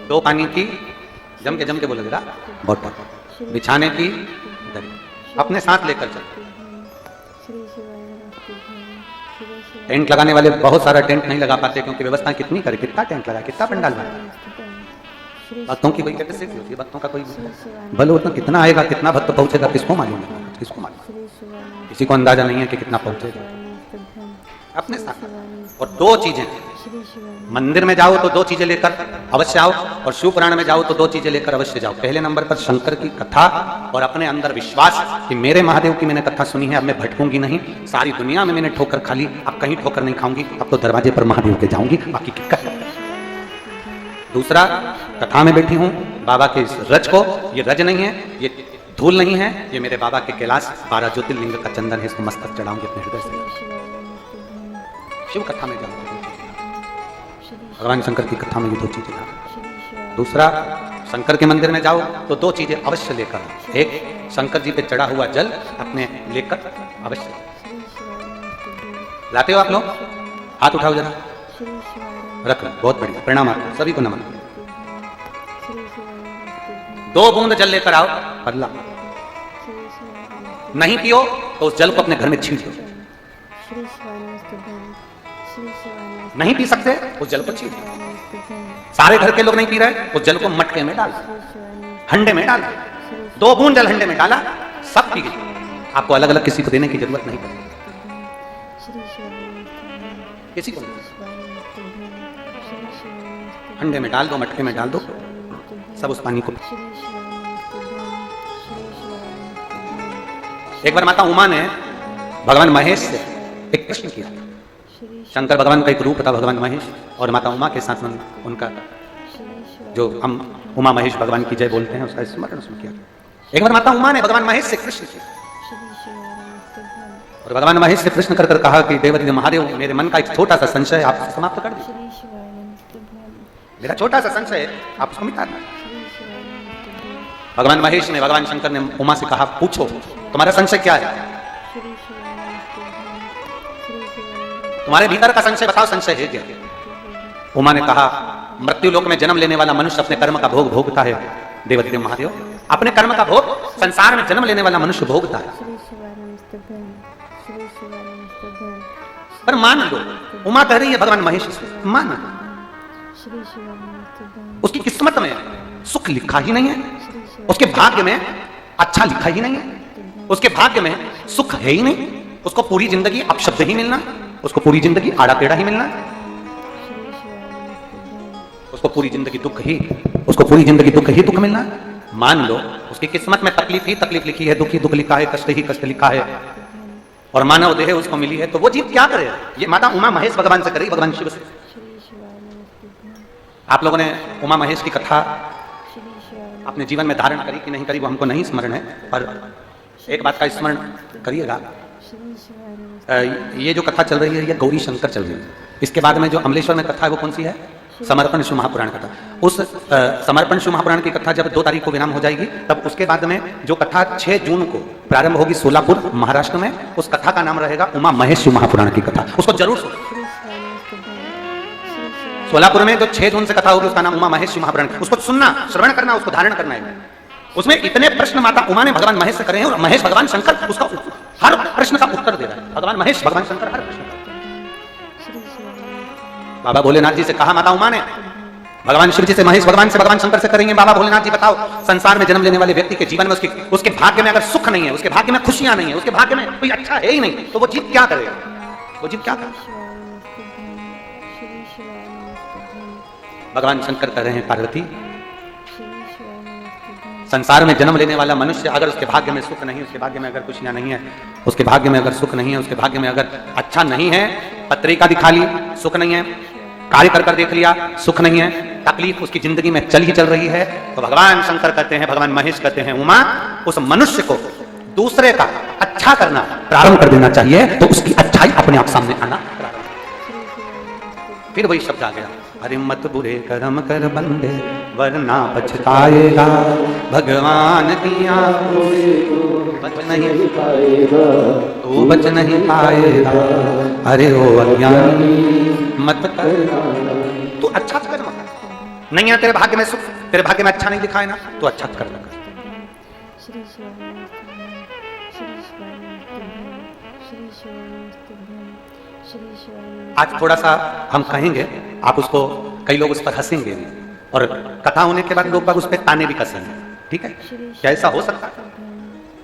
दो पानी की जम के बोलेगा बोतल, बिछाने की दरी अपने साथ लेकर चलो। टेंट लगाने वाले बहुत सारा टेंट नहीं लगा पाते क्योंकि व्यवस्था कितनी करे, कितना टेंट लगा, कितना पंडाल लगा। भक्तों की कोई कैपेसिटी होती है, भक्तों का कोई बल उतना कितना आएगा, कितना भक्त पहुंचेगा, किसको मालूम है, किसको मालूम, किसी को अंदाजा नहीं है कि कितना पहुंचेगा अपने साथ। और दो चीजें, मंदिर में जाओ तो दो चीजें लेकर अवश्य आओ, और शिव पुराण में जाओ तो दो चीजें लेकर अवश्य जाओ। पहले नंबर पर शंकर की कथा और अपने अंदर विश्वास कि मेरे महादेव की मैंने कथा सुनी है, अब मैं भटकूंगी नहीं, सारी दुनिया में मैंने ठोकर खा ली, अब कहीं ठोकर नहीं खाऊंगी, अब तो दरवाजे पर महादेव के जाऊंगी, बाकी की कथा। दूसरा, कथा में बैठी हूँ बाबा के इस रज को, ये रज नहीं है, ये धूल नहीं है, ये मेरे बाबा के कैलाश 12 ज्योतिर्लिंग का चंदन है, इसको मस्तक चढ़ाऊंगी अपने हृदय से। शिव कथा में जाऊंगी, भगवान शंकर की कथा में ये दो चीजें। दूसरा, शंकर के मंदिर में जाओ तो दो चीजें अवश्य लेकर, एक शंकर जी पे चढ़ा हुआ जल अपने लेकर अवश्य। लाते हो आप लोग? हाथ उठाओ जरा, रख, बहुत बढ़िया, प्रणाम आपको सभी को, नमन। 2 बूंद जल लेकर आओ, पल्ला नहीं पियो तो उस जल को अपने घर में छींट दो, नहीं पी सकते उस जल को छींट दो। सारे घर के लोग नहीं पी रहे, उस जल को मटके में डाल, हंडे में डाल, 2 बूंद जल हंडे में डाला, सब पी गई। आपको अलग अलग किसी को देने की जरूरत नहीं पड़ेगी, किसी को हंडे में डाल दो, मटके में डाल दो, सब उस पानी को। एक बार माता उमा ने भगवान महेश से एक प्रश्न किया। शंकर भगवान का एक रूप था भगवान महेश, और माता उमा के साथ उनका जो हम उमा महेश भगवान की जय बोलते हैं उसका स्मरण उसमें किया। एक बार माता उमा ने भगवान महेश से प्रश्न किया, और भगवान महेश से प्रश्न कर कर कहा कि देवाधिदेव महादेव, मेरे मन का एक छोटा सा संशय आप समाप्त कर दीजिए, मेरा छोटा सा संशय आप उसको मिटा दें। भगवान महेश ने, भगवान शंकर ने उमा से कहा, पूछो तुम्हारा संशय क्या है, तुम्हारे भीतर का संशय बताओ, संशय है क्या? उमा ने कहा, मृत्यु लोक में जन्म लेने वाला मनुष्य अपने कर्म का भोग भोगता है देवाधिदेव महादेव, अपने कर्म का भोग संसार में जन्म लेने वाला मनुष्य भोगता है। पर मान लो, उमा कह रही है भगवान महेश से, मान लो उसकी किस्मत में सुख लिखा ही नहीं है, उसके भाग्य में अच्छा लिखा ही नहीं है, उसके भाग्य में सुख है ही नहीं, उसको पूरी जिंदगी अपशब्द ही मिलना, उसको पूरी जिंदगी आड़ा टेढ़ा ही मिलना, उसको पूरी जिंदगी दुख ही, उसको पूरी जिंदगी दुख ही दुख मिलना। मान लो उसकी किस्मत में तकलीफ ही तकलीफ लिखी है, दुख ही दुख लिखा है, कष्ट ही कष्ट लिखा है, और मानव देह उसको मिली है, तो वो जीव क्या करे? ये माता उमा महेश भगवान से करेगी, भगवान शिव से। आप लोगों ने उमा महेश की कथा अपने जीवन में धारण करी कि नहीं करी वो हमको नहीं स्मरण है, पर एक बात का स्मरण करिएगा, ये जो कथा चल रही है ये गौरी शंकर चल रही है। इसके बाद में जो अमलेश्वर में कथा है वो कौन सी है? समर्पण शिव महापुराण कथा। उस समर्पण शिव महापुराण की कथा जब 2 तारीख को विराम हो जाएगी, तब उसके बाद में जो कथा 6 जून को प्रारंभ होगी सोलापुर महाराष्ट्र में, उस कथा का नाम रहेगा उमा महेश शिव महापुराण की कथा। उसको जरूर सुनो। सोलापुर में जो 6 जून से कथा होगी उसका नाम उमा महेश शिव महापुराण, उसको सुनना, श्रवण करना, उसको धारण करना है। उसमें इतने प्रश्न माता उमा ने भगवान महेश से करे हैं, और महेश भगवान शंकर उसका हर प्रश्न का उत्तर दे रहा है। भगवान महेश भगवान शंकर हर प्रश्न का। बाबा भोलेनाथ जी से कहा माता उमा ने, भगवान शिव जी से महेश भगवान से, भगवान शंकर से करेंगे बाबा भोलेनाथ जी बताओ संसार में जन्म लेने वाले व्यक्ति के जीवन में उसके भाग्य में अगर सुख नहीं है, उसके भाग्य में खुशियां नहीं है, उसके भाग्य में कोई अच्छा है ही नहीं, तो वो जीव क्या करेगा? वो जीव क्या करेगा? भगवान शंकर कह रहे हैं पार्वती, संसार में जन्म लेने वाला मनुष्य अगर उसके भाग्य में सुख नहीं, उसके भाग्य में अगर खुशियां नहीं है, उसके भाग्य में अगर सुख नहीं है, उसके भाग्य में अगर अच्छा नहीं है, पत्रिका दिखा ली सुख नहीं है, कार्य कर देख लिया सुख नहीं है, तकलीफ उसकी जिंदगी में चल ही चल रही है, तो भगवान शंकर कहते हैं, भगवान महेश कहते हैं, उमा उस मनुष्य को दूसरे का अच्छा करना प्रारंभ कर देना चाहिए, तो उसकी अच्छाई अपने आप सामने आना प्रारंभ। फिर वही शब्द आ गया, अरे मत बुरे कर्म कर बंदे वरना पछताएगा, भगवान की आंखों से बच नहीं पाएगा, तू बच नहीं पाएगा, अरे ओ अज्ञानी मत कर, तू अच्छा कर, नहीं है तेरे भाग्य में सुख, तेरे भाग्य में अच्छा नहीं दिखाए ना, तो अच्छा कर लगा। आज थोड़ा सा हम कहेंगे, आप उसको, कई लोग उस पर हंसेंगे और कथा होने के बाद लोग उस पर ताने भी कसेंगे, ठीक है? क्या ऐसा हो सकता है?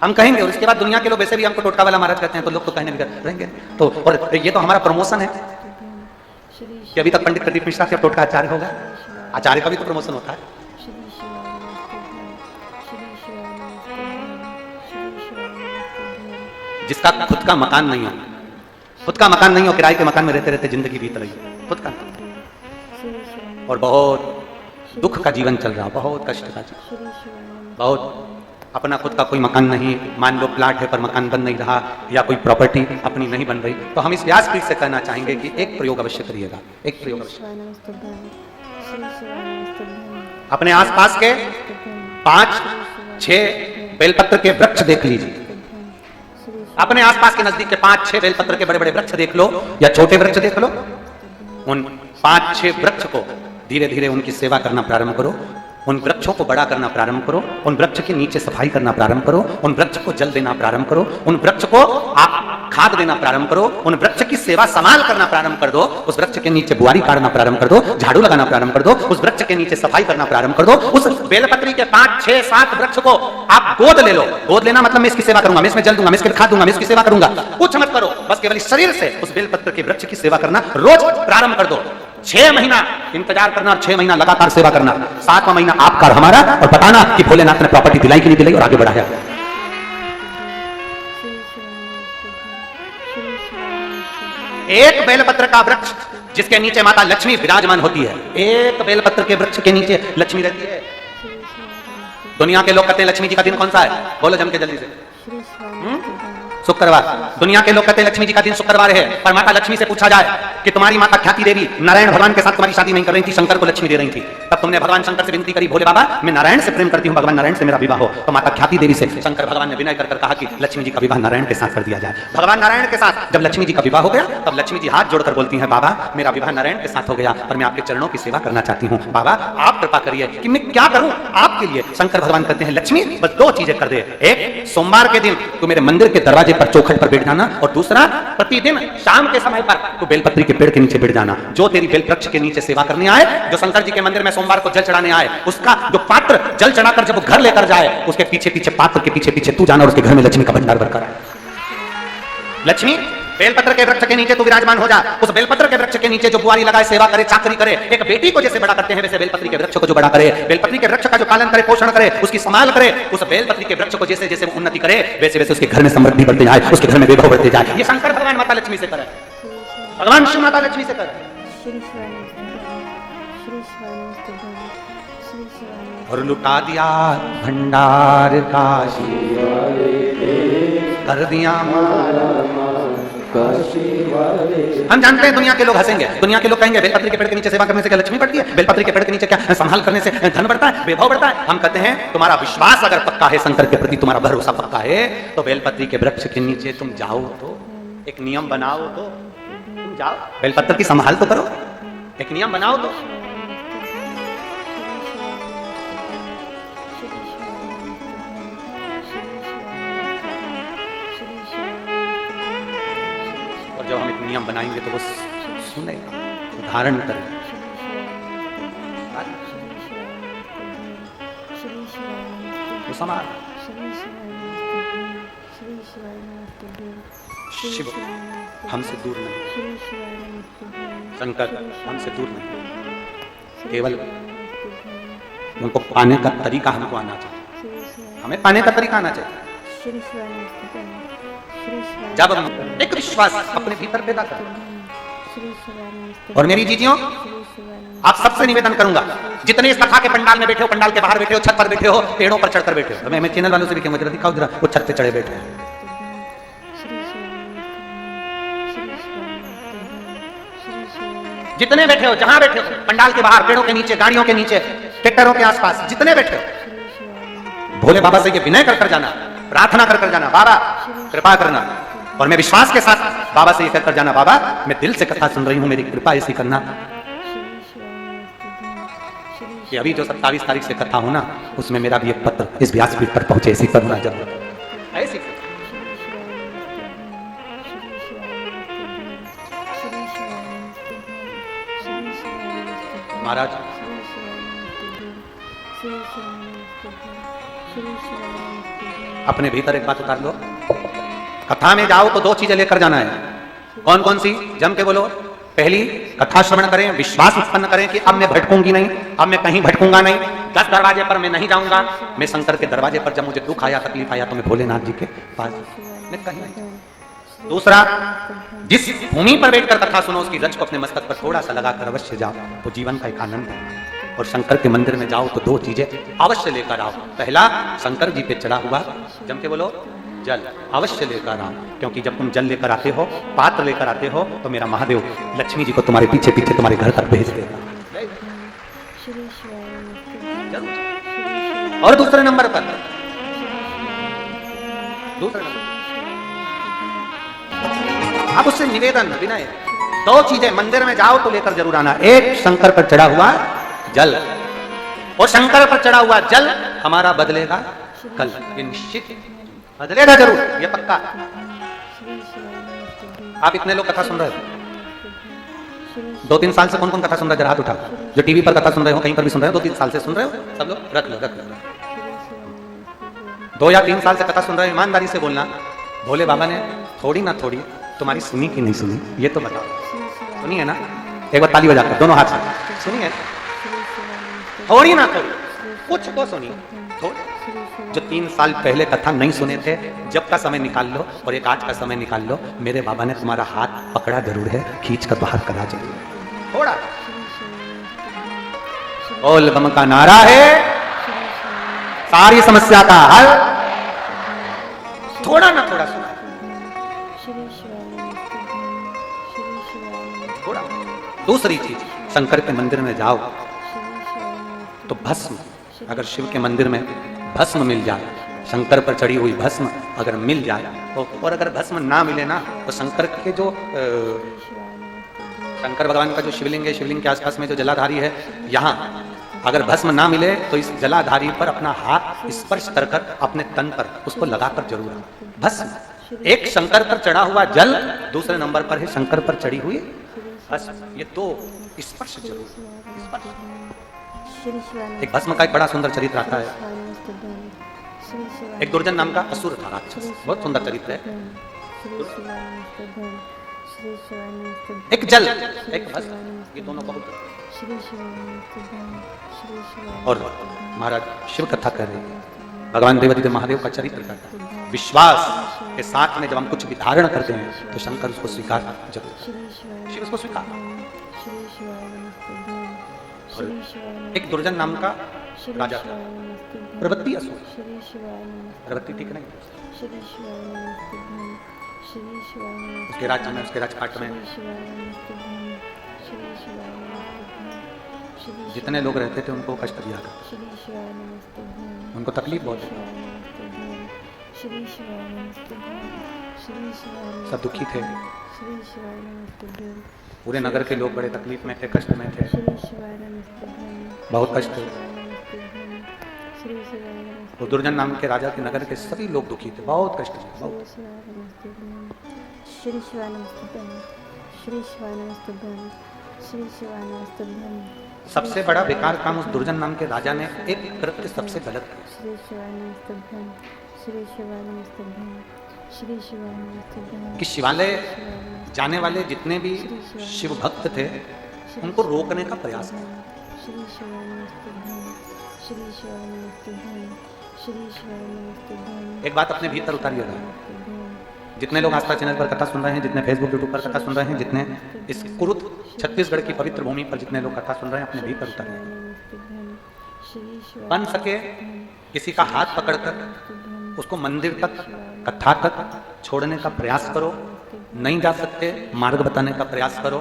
हम कहेंगे और इसके बाद दुनिया के लोग वैसे भी हमको टोटका वाला महाराज कहते हैं, तो लोग तो कहने भी रहेंगे। तो और ये तो हमारा प्रमोशन है कि अभी तक पंडित प्रदीप मिश्रा से टोटका आचार्य होगा, आचार्य का भी तो प्रमोशन होता है। जिसका खुद का मकान नहीं हो, खुद का मकान नहीं हो, किराए के मकान में रहते रहते जिंदगी बीत रही है, खुद का और बहुत दुख का जीवन चल रहा, बहुत कष्ट का जीवन, बहुत अपना खुद का कोई मकान नहीं, मान लो प्लाट है पर मकान बन नहीं रहा, या कोई प्रॉपर्टी अपनी नहीं बन रही, तो हम इस व्यासपीठ से कहना चाहेंगे कि एक प्रयोग अवश्य करिएगा, एक प्रयोग अवश्य। अपने आसपास के 5-6 बेलपत्र के वृक्ष देख लीजिए, अपने आसपास के नजदीक के 5-6 बेलपत्र के बड़े बड़े वृक्ष देख लो या छोटे वृक्ष देख लो, उन 5-6 वृक्ष को धीरे धीरे उनकी सेवा करना प्रारंभ करो, उन वृक्षों को बड़ा करना प्रारंभ करो, उन वृक्ष के नीचे सफाई करना प्रारंभ करो, उन वृक्ष को जल देना प्रारंभ करो, उन वृक्ष को आप खाद देना प्रारंभ करो, उन वृक्ष की सेवा संभाल करना प्रारंभ कर दो, उस वृक्ष के नीचे बुआरी काटना प्रारंभ कर दो, झाड़ू लगाना प्रारंभ कर दो, उस वृक्ष के नीचे सफाई करना प्रारंभ कर दो, उस बेलपत्री के 5-6-7 वृक्ष को आप गोद ले लो। गोद लेना मतलब मैं इसकी सेवा करूंगा, मैं इसमें जल दूंगा, मैं इसके खाद दूंगा, मैं इसकी सेवा करूंगा, कुछ मत करो, बस केवल शरीर से उस बेलपत्र के वृक्ष की सेवा करना रोज प्रारंभ कर दो। 6 महीना इंतजार करना और 6 महीना लगातार सेवा करना, 7वां महीना आपका और हमारा, और बताना कि भोलेनाथ ने प्रॉपर्टी दिलाई कि नहीं दिलाई और आगे बढ़ाया। एक बेलपत्र का वृक्ष जिसके नीचे माता लक्ष्मी विराजमान होती है, एक बेलपत्र के वृक्ष के नीचे लक्ष्मी रहती है। दुनिया के लोग कहते हैं लक्ष्मी जी का दिन कौन सा है, बोलो जम के जल्दी से। शुक्रवार। दुनिया के लोग कहते हैं लक्ष्मी जी का दिन शुक्रवार है, पर माता लक्ष्मी से पूछा जाए कि तुम्हारी माता ख्याति देवी नारायण भगवान के साथ तुम्हारी शादी नहीं कर रही थी, शंकर को लक्ष्मी दे रही थी, तब तुमने भगवान शंकर से विनती करी, भोले बाबा मैं नारायण से प्रेम करती हूँ, भगवान नारायण से मेरा विवाह हो, तो माता ख्याति देवी से शंकर भगवान ने विनय कर कहा कि लक्ष्मी जी का विवाह नारायण के साथ कर दिया जाए। भगवान नारायण के साथ जब लक्ष्मी जी का विवाह हो गया, तब लक्ष्मी जी हाथ जोड़कर बोलती है, बाबा मेरा विवाह नारायण के साथ हो गया, पर मैं आपके चरणों की सेवा करना चाहती हूँ, बाबा आप कृपा करिए कि मैं क्या करूँ आपके लिए। शंकर भगवान कहते हैं लक्ष्मी बस 2 चीजें कर दे, एक सोमवार के दिन तू मेरे मंदिर के दरवाजे पर चौखट पर बैठ जाना, और दूसरा प्रतिदिन शाम के समय पर तू बेलपत्री के पेड़ के नीचे बैठ जाना। जो तेरी बेल वृक्ष के नीचे सेवा करने आए, जो शंकर जी के मंदिर में सोमवार को जल चढ़ाने आए, उसका जो पात्र जल चढ़ाकर जब वो घर लेकर जाए, उसके पीछे पीछे पात्र के पीछे पीछे तू जाना और उसके घर में लक्ष्मी का भंडार भरकर आए। लक्ष्मी बेलपत्र के वृक्ष के नीचे तू विराजमान हो जा, उस बेलपत्र के वृक्ष के नीचे जो बुआरी लगाए, सेवा करे, चाकरी करे, एक बेटी को जैसे बड़ा करते हैं वैसे बेलपत्री के वृक्ष को जो बड़ा करे, बेलपत्री के वृक्ष का जो पालन करे, पोषण करे, उसकी संभाल करे, उस बेलपत्री के वृक्ष को जैसे जैसे उन्नति करे, वैसे वैसे उसके घर में समृद्धि बढ़ते जाए, उसके घर में वैभव बढ़ते जाए। ये शंकर भगवान माता लक्ष्मी से करे, भगवान शिव माता लक्ष्मी से करे। और लुटा दिया भंडार काशी कर दिया हम जानते हैं दुनिया के लोग हंसेंगे, दुनिया के लोग कहेंगे बेलपत्री के पेड़ के नीचे सेवा करने से क्या लक्ष्मी बढ़ती है, बेलपत्री के पेड़ के नीचे क्या संभाल करने से धन बढ़ता है, वैभव बढ़ता है। हम कहते हैं तुम्हारा विश्वास अगर पक्का है, शंकर के प्रति तुम्हारा भरोसा पक्का है, तो बेलपत्री के वृक्ष के नीचे तुम जाओ, तो एक नियम बनाओ, तो तुम जाओ बेलपत्र की संभाल तो करो, एक नियम बनाओ तो। जब हम एक नियम बनाएंगे तो वो सुनेगा, धारण करेगा। संभाल। श्री शिवाय नमस्तुभ्यं, श्री शिवाय नमस्तुभ्यं, श्री शिव शिवाय नमस्तुभ्यं, हमसे दूर नहीं, श्री शिवाय नमस्तुभ्यं, शंकर श्री शिवाय हमसे दूर नहीं, नमस्तुभ्यं, श्री केवल शिवाय नमस्तुभ्यं, उनको पाने का तरीका हमको आना चाहिए, श्री शिवाय हमें पाने का तरीका आना चाहिए। श्री शिवाय नमस्तुभ्यं, श्री शिवाय जब हम एक विश्वास अपने भीतर पैदा करें। श्री शिवाय नमस्तुभ्यं, और मेरी जीजियों, श्री शिवाय आप सबसे निवेदन करूंगा, जितने इस कथा के पंडाल में बैठे हो, पंडाल के बाहर बैठे हो, छत पर बैठे हो, पेड़ों पर चढ़कर बैठे हो, मैं चैनल वालों से भी कहूंगा जरा दिखाओ जरा वो छत पे चढ़े बैठे हैं। जितने बैठे हो, जहां बैठे हो, पंडाल के बाहर, पेड़ों के नीचे, गाड़ियों के नीचे, ट्रैक्टरों के आसपास, जितने बैठे हो, भोले बाबा से ये विनय कर जाना, प्रार्थना कर जाना, बाबा कृपा करना। और मैं विश्वास के साथ बाबा से ये कर जाना, बाबा मैं दिल से कथा सुन रही हूँ, मेरी कृपा ऐसी करना कि अभी जो 27 तारीख से कथा हो ना, उसमें मेरा भी एक पत्र इस व्यासपीठ पर पहुंचे, ऐसी करुणा जरूर ऐसी। महाराज अपने भीतर एक बात उतार लो, कथा में जाओ तो दो चीजें लेकर जाना है। कौन कौन सी? जम के बोलो। पहली, कथा श्रवण करें, विश्वास उत्पन्न करें कि अब मैं भटकूंगी नहीं, अब मैं कहीं भटकूंगा नहीं, 10 दरवाजे पर मैं नहीं जाऊंगा, मैं शंकर के दरवाजे पर, जब मुझे दुख आया, तकलीफ आया, तो मैं भोलेनाथ जी के पास मैं कहीं नहीं। दूसरा, जिस भूमि पर बैठकर कथा सुनो, उसकी रज को अपने मस्तक पर थोड़ा सा लगाकर अवश्य जाओ, वो जीवन का एक आनंद है। और शंकर के मंदिर में जाओ तो दो चीजें अवश्य लेकर आओ। पहला, शंकर जी पे चढ़ा हुआ, जम के बोलो, जल अवश्य लेकर आओ, क्योंकि जब तुम जल लेकर आते हो, पात्र लेकर आते हो, तो मेरा महादेव लक्ष्मी जी को तुम्हारे पीछे पीछे तुम्हारे घर तक भेज देगा। और दूसरे नंबर पर, अब उससे निवेदन विनय, दो चीजें मंदिर में जाओ तो लेकर जरूर आना। एक, शंकर पर चढ़ा हुआ जल, और शंकर पर चढ़ा हुआ जल हमारा बदलेगा कल, ये निश्चित बदलेगा जरूर, ये पक्का। आप इतने लोग कथा सुन रहे हो, 2-3 साल से कौन कौन कथा सुन रहे हो? जरा हाथ उठा। जो टीवी पर कथा सुन रहे हो, कहीं पर भी सुन रहे हो, 2-3 साल से सुन रहे हो सब लोग, रख लो। 2 या 3 साल से कथा सुन रहे हो, ईमानदारी से बोलना, भोले बाबा ने थोड़ी ना थोड़ी तुम्हारी सुनी कि नहीं सुनी, ये तो बताओ। सुनी है ना? एक बार ताली बजाकर दोनों हाथ से, सुनी है? थोड़ी ना थोड़ी, कुछ तो सुनी। जो 3 साल पहले कथा नहीं सुने थे, जब का समय निकाल लो और एक आज का समय निकाल लो, मेरे बाबा ने तुम्हारा हाथ पकड़ा जरूर है, खींच कर बाहर करा जरूर। थोड़ा ओल बम का नारा है, सारी समस्या का हल, थोड़ा ना थोड़ा सुना, थोड़ा। दूसरी चीज, शंकर के मंदिर में जाओ तो भस्म, अगर शिव के मंदिर में भस्म मिल जाए, शंकर पर चढ़ी हुई भस्म अगर मिल जाए, और अगर भस्म ना मिले ना, तो शंकर के जो शंकर भगवान का जो शिवलिंग है, शिवलिंग के आसपास में जो जलाधारी है, यहाँ अगर भस्म ना मिले तो इस जलाधारी पर अपना हाथ स्पर्श कर कर अपने तन पर उसको लगाकर जरूर भस्म। एक शंकर पर चढ़ा हुआ जल, दूसरे नंबर पर है शंकर पर चढ़ी हुई भस्म, ये दो स्पर्श जरूर। एक भस्म का एक बड़ा सुंदर चरित्र आता है। एक दुर्जन नाम का असुर था, राक्षस, बहुत सुंदर चरित्र है। एक जल, एक भस्म, ये दोनों बहुत। और महाराज शिव कथा कर रहे हैं, भगवान देवादिदेव महादेव का चरित्र करता है। विश्वास के साथ में जब हम कुछ भी धारण करते हैं तो शंकर उसको स्वीकार जरूर, शिव उसको स्वीकार। एक दुर्जन नाम का राजा था, प्रवृत्ति असुर, प्रवृत्ति ठीक नहीं, उसके राज्य में, उसके राजपाट में जितने लोग रहते थे उनको कष्ट दिया था, उनको तकलीफ बहुत थी, सब दुखी थे, पूरे नगर के लोग बड़े तकलीफ में थे, कष्ट में थे, बहुत कष्ट थे। वो दुर्जन नाम के राजा के नगर के सभी लोग दुखी थे, बहुत कष्ट थे, बहुत। सबसे बड़ा बेकार काम उस दुर्जन नाम के राजा ने एक कृत्य सबसे गलत किया। श्री शिवाय नमस्तुभ्यं, श्री शिवाय नमस्तुभ्यं, श्री शिवाय नमस्तुभ्यं, कि शिवालय जाने वाले जितने भी शिव भक्त थे उनको रोकने का प्रयास किया। श्री शिवाय नमस्तुभ्यं, श्री शिवाय नमस्तुभ्यं, श्री शिवाय नमस्तुभ्यं। एक बात अपने भीतर उतारिएगा, जितने लोग आस्था चैनल पर कथा सुन रहे हैं, जितने फेसबुक यूट्यूब पर कथा सुन रहे हैं, जितने इस कुरुत छत्तीसगढ़ की पवित्र भूमि पर जितने लोग कथा सुन रहे हैं, अपने भीतर उतारिएगा। बन सके किसी का हाथ पकड़कर उसको मंदिर तक, कथा तक छोड़ने का प्रयास करो। नहीं जा सकते, मार्ग बताने का प्रयास करो,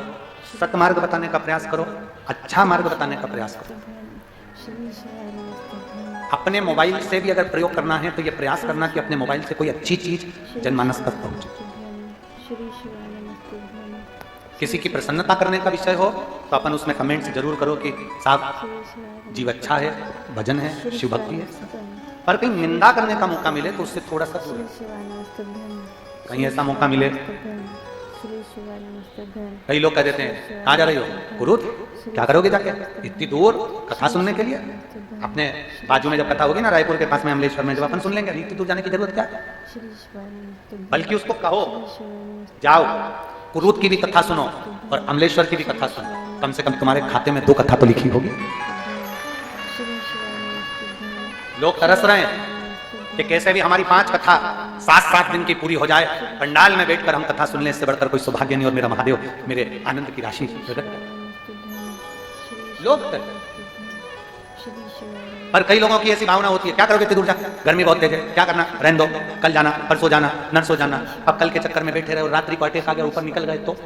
सतमार्ग बताने का प्रयास करो, अच्छा मार्ग बताने का प्रयास करो। अपने मोबाइल से भी अगर प्रयोग करना है तो ये प्रयास करना कि अपने मोबाइल से कोई अच्छी चीज जनमानस तक पहुंचे। किसी की प्रसन्नता करने का विषय हो तो अपन उसमें कमेंट्स जरूर करो कि साहब जीव अच्छा है, भजन है, शिव भक्ति है। पर कहीं निंदा करने का मौका मिले तो उससे थोड़ा सा दूर, कहीं ऐसा मौका मिले। कई लोग कह देते हैं कहाँ जा रही हो गुरु, क्या करोगे जाके इतनी दूर कथा सुनने के लिए? अपने बाजू में जब कथा होगी ना, रायपुर के पास में अमलेश्वर में, जब अपन सुन लेंगे, इतनी दूर जाने की जरूरत क्या है? बल्कि उसको कहो जाओ कुरूत की भी कथा सुनो और अमलेश्वर की भी कथा सुनो, कम से कम तुम्हारे खाते में 2 कथा तो लिखी होगी। लोग तरस रहे हैं कि कैसे भी हमारी 5 कथा 7-7 दिन की पूरी हो जाए, पंडाल में बैठकर हम कथा सुनने से बढ़कर कोई सौभाग्य नहीं, और मेरा महादेव मेरे आनंद की राशि प्रकट करे। लोग पर कई लोगों की ऐसी भावना होती है, क्या करोगे इतनी दूर जाकर, गर्मी बहुत तेज है, क्या करना, रहने दो, कल जाना, परसों जाना, नरसों जाना। अब कल के चक्कर में बैठे रहे और रात्रि को अटैक आ गया, ऊपर निकल गए तो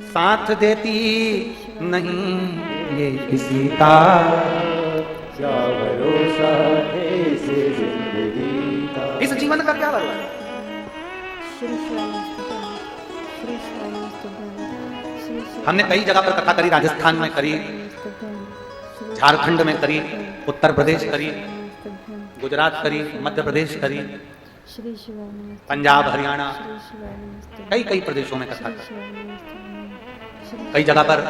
साथ देती नहीं ये किसी का, क्या भरोसा है इसे जिंदगी का। इस जीवन का क्या भरोसा? हमने कई जगह पर कथा करी, राजस्थान में करी, झारखंड में करी, उत्तर प्रदेश करी, गुजरात करी, मध्य प्रदेश करी, पंजाब, हरियाणा, कई कई प्रदेशों में कथा करी। कई जगह पर,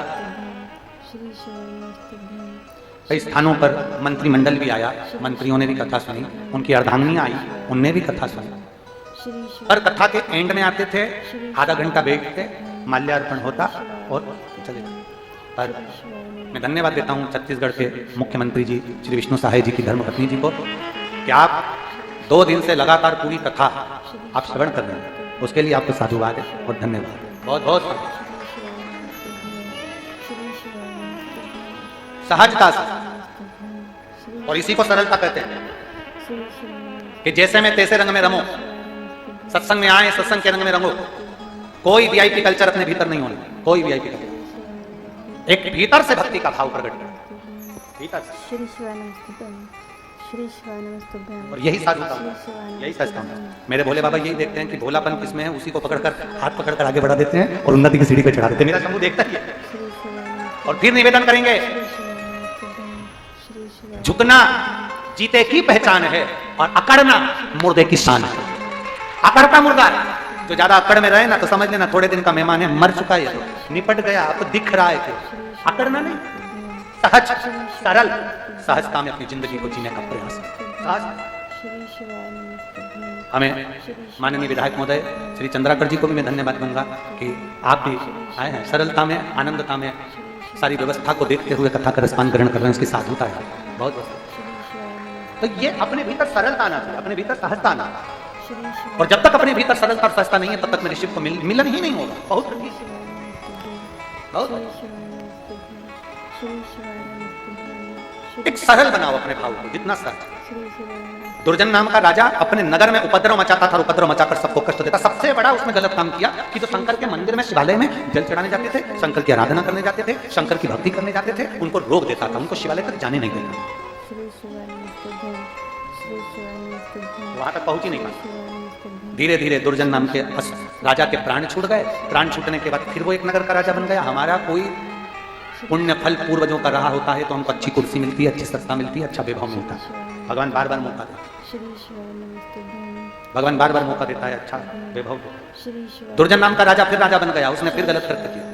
कई स्थानों पर मंत्रिमंडल भी आया, मंत्रियों ने भी कथा सुनी, उनकी अर्धांगिनियां आई, उनने भी कथा सुनी। पर कथा के एंड में आते थे, आधा घंटा बैठते, माल्यार्पण होता और चले जाते। पर मैं धन्यवाद देता हूं छत्तीसगढ़ के मुख्यमंत्री जी श्री विष्णु सहाय जी की धर्मपत्नी जी को कि आप 2 दिन से लगातार पूरी कथा आप श्रवण कर रहे हैं, उसके लिए आपको साधुवाद है और धन्यवाद, बहुत बहुत सहजता से। और इसी को सरलता कहते हैं कि जैसे में तैसे रंग में रमो, सत्संग में आए सत्संग के रंग में रंगो। कोई वीआईपी कल्चर अपने भीतर नहीं होना, कोई वीआईपी कल्चर, एक भीतर से भक्ति का भाव प्रकट कर, भीतर से। और यही साधुता, यही सचता हूं। मेरे भोले बाबा यही देखते हैं कि भोलापन किसमें है, उसी को पकड़कर हाथ पकड़कर आगे बढ़ा देते हैं और उन्नति की सीढ़ी पे चढ़ा देते हैं। मेरा शंभू देखता ही है। और फिर निवेदन करेंगे, झुकना जीते की पहचान है और अकड़ना मुर्दे की शान है। अकड़ता मुर्दा जो ज्यादा अकड़ में रहे ना तो समझ लेना थोड़े दिन का मेहमान है, मर चुका है, तो निपट गया, आपको दिख रहा है कि अकड़ना नहीं, सहज सरल सहजता में अपनी जिंदगी को जीने का प्रयास। हमें माननीय विधायक महोदय श्री चंद्राकर जी को भी मैं धन्यवाद दूंगा कि आप भी आए हैं, सरलता में, आनंदता में, सारी व्यवस्था को देखते हुए कथा का रसपान ग्रहण कर रहे हैं, उसकी साधुता है बहुत बहुत। तो ये अपने भीतर सरलता आना चाहिए, अपने भीतर सहजता आना। और जब तक अपने भीतर सरलता और सहजता नहीं है तब तक मेरे शिव को मिलन ही नहीं होगा। बहुत एक सरल बनाओ अपने भाव को, जितना सरल। दुर्जन नाम का राजा अपने नगर में उपद्रव मचाता था, उपद्रव मचाकर सबको कष्ट देता। सबसे बड़ा उसने गलत काम किया कि जो शंकर के मंदिर में, शिवालय में जल चढ़ाने जाते थे, शंकर की आराधना करने जाते थे, शंकर की भक्ति करने जाते थे, उनको रोक देता था, उनको शिवालय तक जाने नहीं देता, वहां तक पहुंच ही नहीं पाता। धीरे धीरे दुर्जन नाम के राजा के प्राण छूट गए। प्राण छूटने के बाद फिर वो एक नगर का राजा बन गया। हमारा कोई पुण्य फल पूर्वजों का रहा होता है तो हमको अच्छी कुर्सी मिलती है, अच्छी सत्ता मिलती है, अच्छा वैभव मिलता है। भगवान बार बार मौका देता है, भगवान बार बार मौका देता है अच्छा वैभव। दुर्जन नाम का राजा फिर राजा बन गया, उसने फिर गलत कृत्य किया।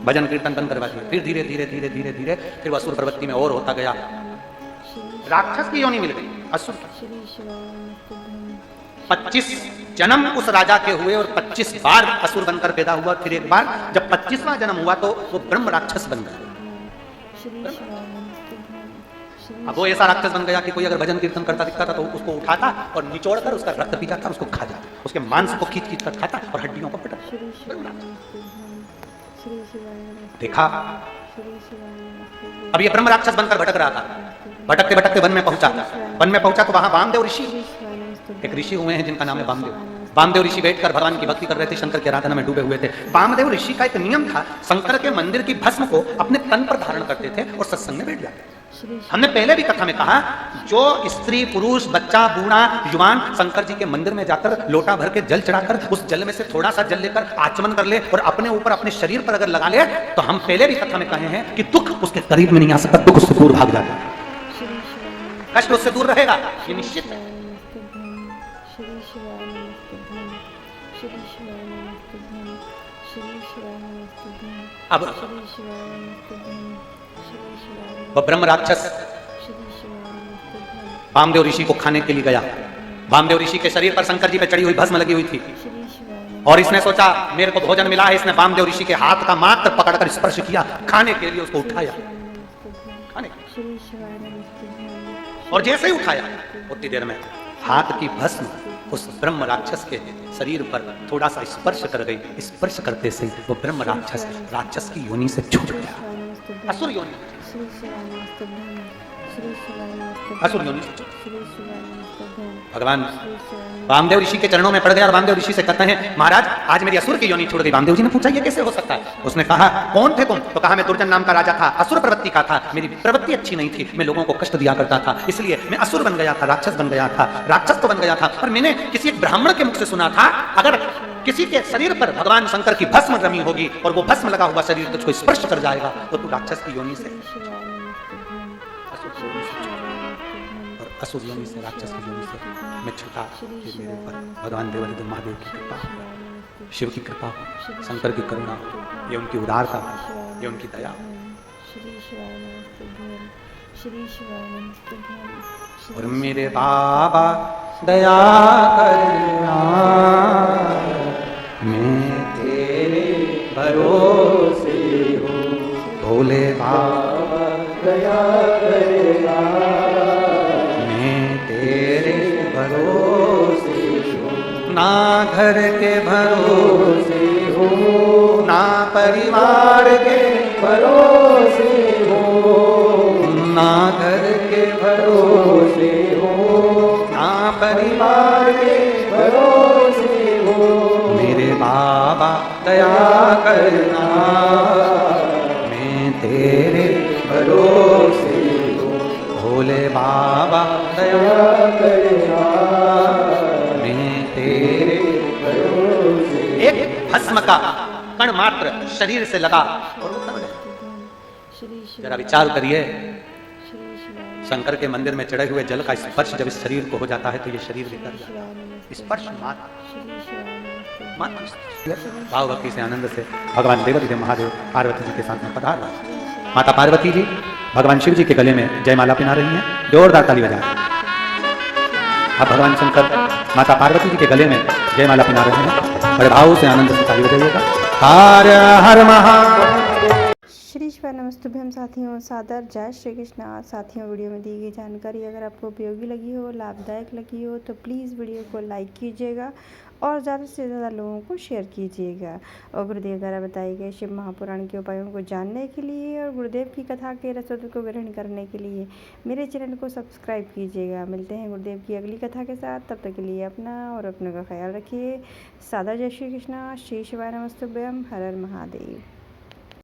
भजन कीर्तन बंद करवा दिया। फिर धीरे धीरे धीरे धीरे धीरे फिर वो असुर प्रवृत्ति में और होता गया, राक्षस की योनि मिल गई असुर की। श्री शिवाय नमस्तुभ्यं 25 जन्म उस राजा के हुए और 25 बार असुर बनकर पैदा हुआ। फिर एक बार जब 25वां जन्म हुआ तो वो ब्रह्म राक्षस बन गया। श्री शिवाय नमस्तुभ्यं श्री अब वो ऐसा राक्षस बन गया कि कोई अगर भजन कीर्तन करता दिखता था तो उसको उठाता और निचोड़ कर उसका रक्त पी जाता, उसको खा जाता, उसके मांस को खींच खींच कर खाता और हड्डियों को पटक। श्री शिवाय नमस्तुभ्यं श्री शिवाय नमस्तुभ्यं देखा, श्री शिवाय नमस्तुभ्यं अब ये ब्रह्म राक्षस बनकर भटक रहा था। भटकते भटकते वन में पहुंचा। वन में पहुंचा तो वहां वामदेव ऋषि, श्री शिवाय नमस्तुभ्यं एक ऋषि हुए हैं जिनका नाम है वामदेव। वामदेव ऋषि बैठकर भगवान की भक्ति कर रहे थे, शंकर की आराधना में डूबे हुए थे। वामदेव ऋषि का एक नियम था, शंकर के मंदिर की भस्म को अपने तन पर धारण करते थे और सत्संग में बैठ जाते। श्री हमने पहले भी कथा में कहा, जो स्त्री पुरुष बच्चा बूढ़ा युवान शंकर जी के मंदिर में जाकर लोटा भर के जल चढ़ाकर उस जल में से थोड़ा सा जल लेकर आचमन कर ले और अपने ऊपर अपने शरीर पर अगर लगा ले तो हम पहले भी कथा में कहे हैं कि दुख उसके करीब में नहीं आ सकता, दुख उससे दूर भाग जाएगा, श्री शिवाय कष्ट उससे दूर रहेगा, ये निश्चित है। नमस्तुभ्यं श्री शिवाय नमस्तुभ्यं श्री शिवाय नमस्तुभ्यं श्री शिवाय नमस्तुभ्यं अब श्री शिवाय नमस्तुभ्यं श्री शिवाय वह ब्रह्म राक्षस श्री शिवाय नमस्तुभ्यं वामदेव ऋषि को खाने के लिए गया। वामदेव ऋषि के शरीर पर शंकर जी पे चढ़ी हुई भस्म लगी हुई थी श्री शिवाय और इसने सोचा मेरे को भोजन मिला है। इसने वामदेव ऋषि के हाथ का मात्र पकड़कर स्पर्श किया, खाने के लिए उसको उठाया, खाने के लिए। श्री शिवाय नमस्तुभ्यं और जैसे ही उठाया उतनी देर में हाथ की भस्म उस ब्रह्म राक्षस के शरीर पर थोड़ा सा स्पर्श कर गई। स्पर्श करते से वो ब्रह्म राक्षस राक्षस की योनि से छूट गया, असुर योनि, श्री शिवाय नमस्तुभ्यं श्री शिवाय नमस्तुभ्यं असुर योनि से छूट। श्री शिवाय नमस्तुभ्यं भगवान श्री शिवाय वामदेव ऋषि के चरणों में पड़ गया और वामदेव ऋषि से कहते हैं महाराज आज मेरी असुर की योनि छूट गई। वामदेव जी ने पूछा ये कैसे हो सकता है? उसने कहा कौन थे तुम? तो कहा मैं दुर्जन नाम का राजा था, असुर प्रवृत्ति का था, मेरी प्रवृत्ति अच्छी नहीं थी, मैं लोगों को कष्ट दिया करता था, इसलिए मैं असुर बन गया था, राक्षस बन गया था, राक्षस तो बन गया था। और मैंने किसी एक ब्राह्मण के मुख से सुना था अगर किसी के शरीर पर भगवान शंकर की भस्म रमी होगी और वो भस्म लगा हुआ शरीर तुझको स्पर्श कर जाएगा तो तू राक्षस की योनि से और असुर योनि से राक्षस की योनि से मैं छूटा। ये मेरे ऊपर भगवान देवादिदेव महादेव की कृपा हो, शिव की कृपा हो, शंकर की करुणा हो, ये उनकी उदारता हो, ये उनकी दया हो। श्री शिवाय नमस्तुभ्यं श्री शिवाय नमस्तुभ्यं और मेरे बाबा दया करना मैं तेरे भरोसे हूँ, भोले बाबा दया करेगा मैं तेरे भरोसे हूँ, ना घर के भरोसे हो ना परिवार के भरोसे हो ना घर के भरोसे हो ना परिवार के भरोसे हो मेरे बाबा दया करना मैं तेरे भरोसे हो भोले बाबा दया दया करेगा मैं तेरे भरोसे एक भस्म का कण मात्र शरीर से लगा और वो तब गया। श्री जरा विचार करिए, श्री शिवाय शंकर के मंदिर में चढ़े हुए जल का स्पर्श जब इस शरीर को हो जाता है तो ये शरीर लेकर जाता शिवाय है। नमस्तुभ्यं स्पर्श मात्र श्री शिवाय नमस्तुभ्यं मात्र भाव भक्ति से आनंद से भगवान देवादिदेव महादेव पार्वती जी के साथ में पधार रहा है। माता पार्वती जी भगवान शिव जी के गले में जयमाला पहना रही हैं, जोरदार ताली बजा। अब भगवान शंकर माता पार्वती जी के गले में जयमाला पहना रहे हैं, बड़े भाव से आनंद से ताली बजाइएगा। हर हर महा श्री शिवाय नमस्तुभ्यम साथियों, सादर जय श्री कृष्णा। साथियों वीडियो में दी गई जानकारी अगर आपको उपयोगी लगी हो, लाभदायक लगी हो तो प्लीज़ वीडियो को लाइक कीजिएगा और ज़्यादा से ज़्यादा लोगों को शेयर कीजिएगा। और गुरुदेव द्वारा बताए गए शिव महापुराण के उपायों को जानने के लिए और गुरुदेव की कथा के रसों को ग्रहण करने के लिए मेरे चैनल को सब्सक्राइब कीजिएगा। मिलते हैं गुरुदेव की अगली कथा के साथ, तब तक के लिए अपना और अपने का ख्याल रखिए। सादर जय श्री कृष्णा। श्री शिवाय नमस्तुभ्यम। हर हर महादेव।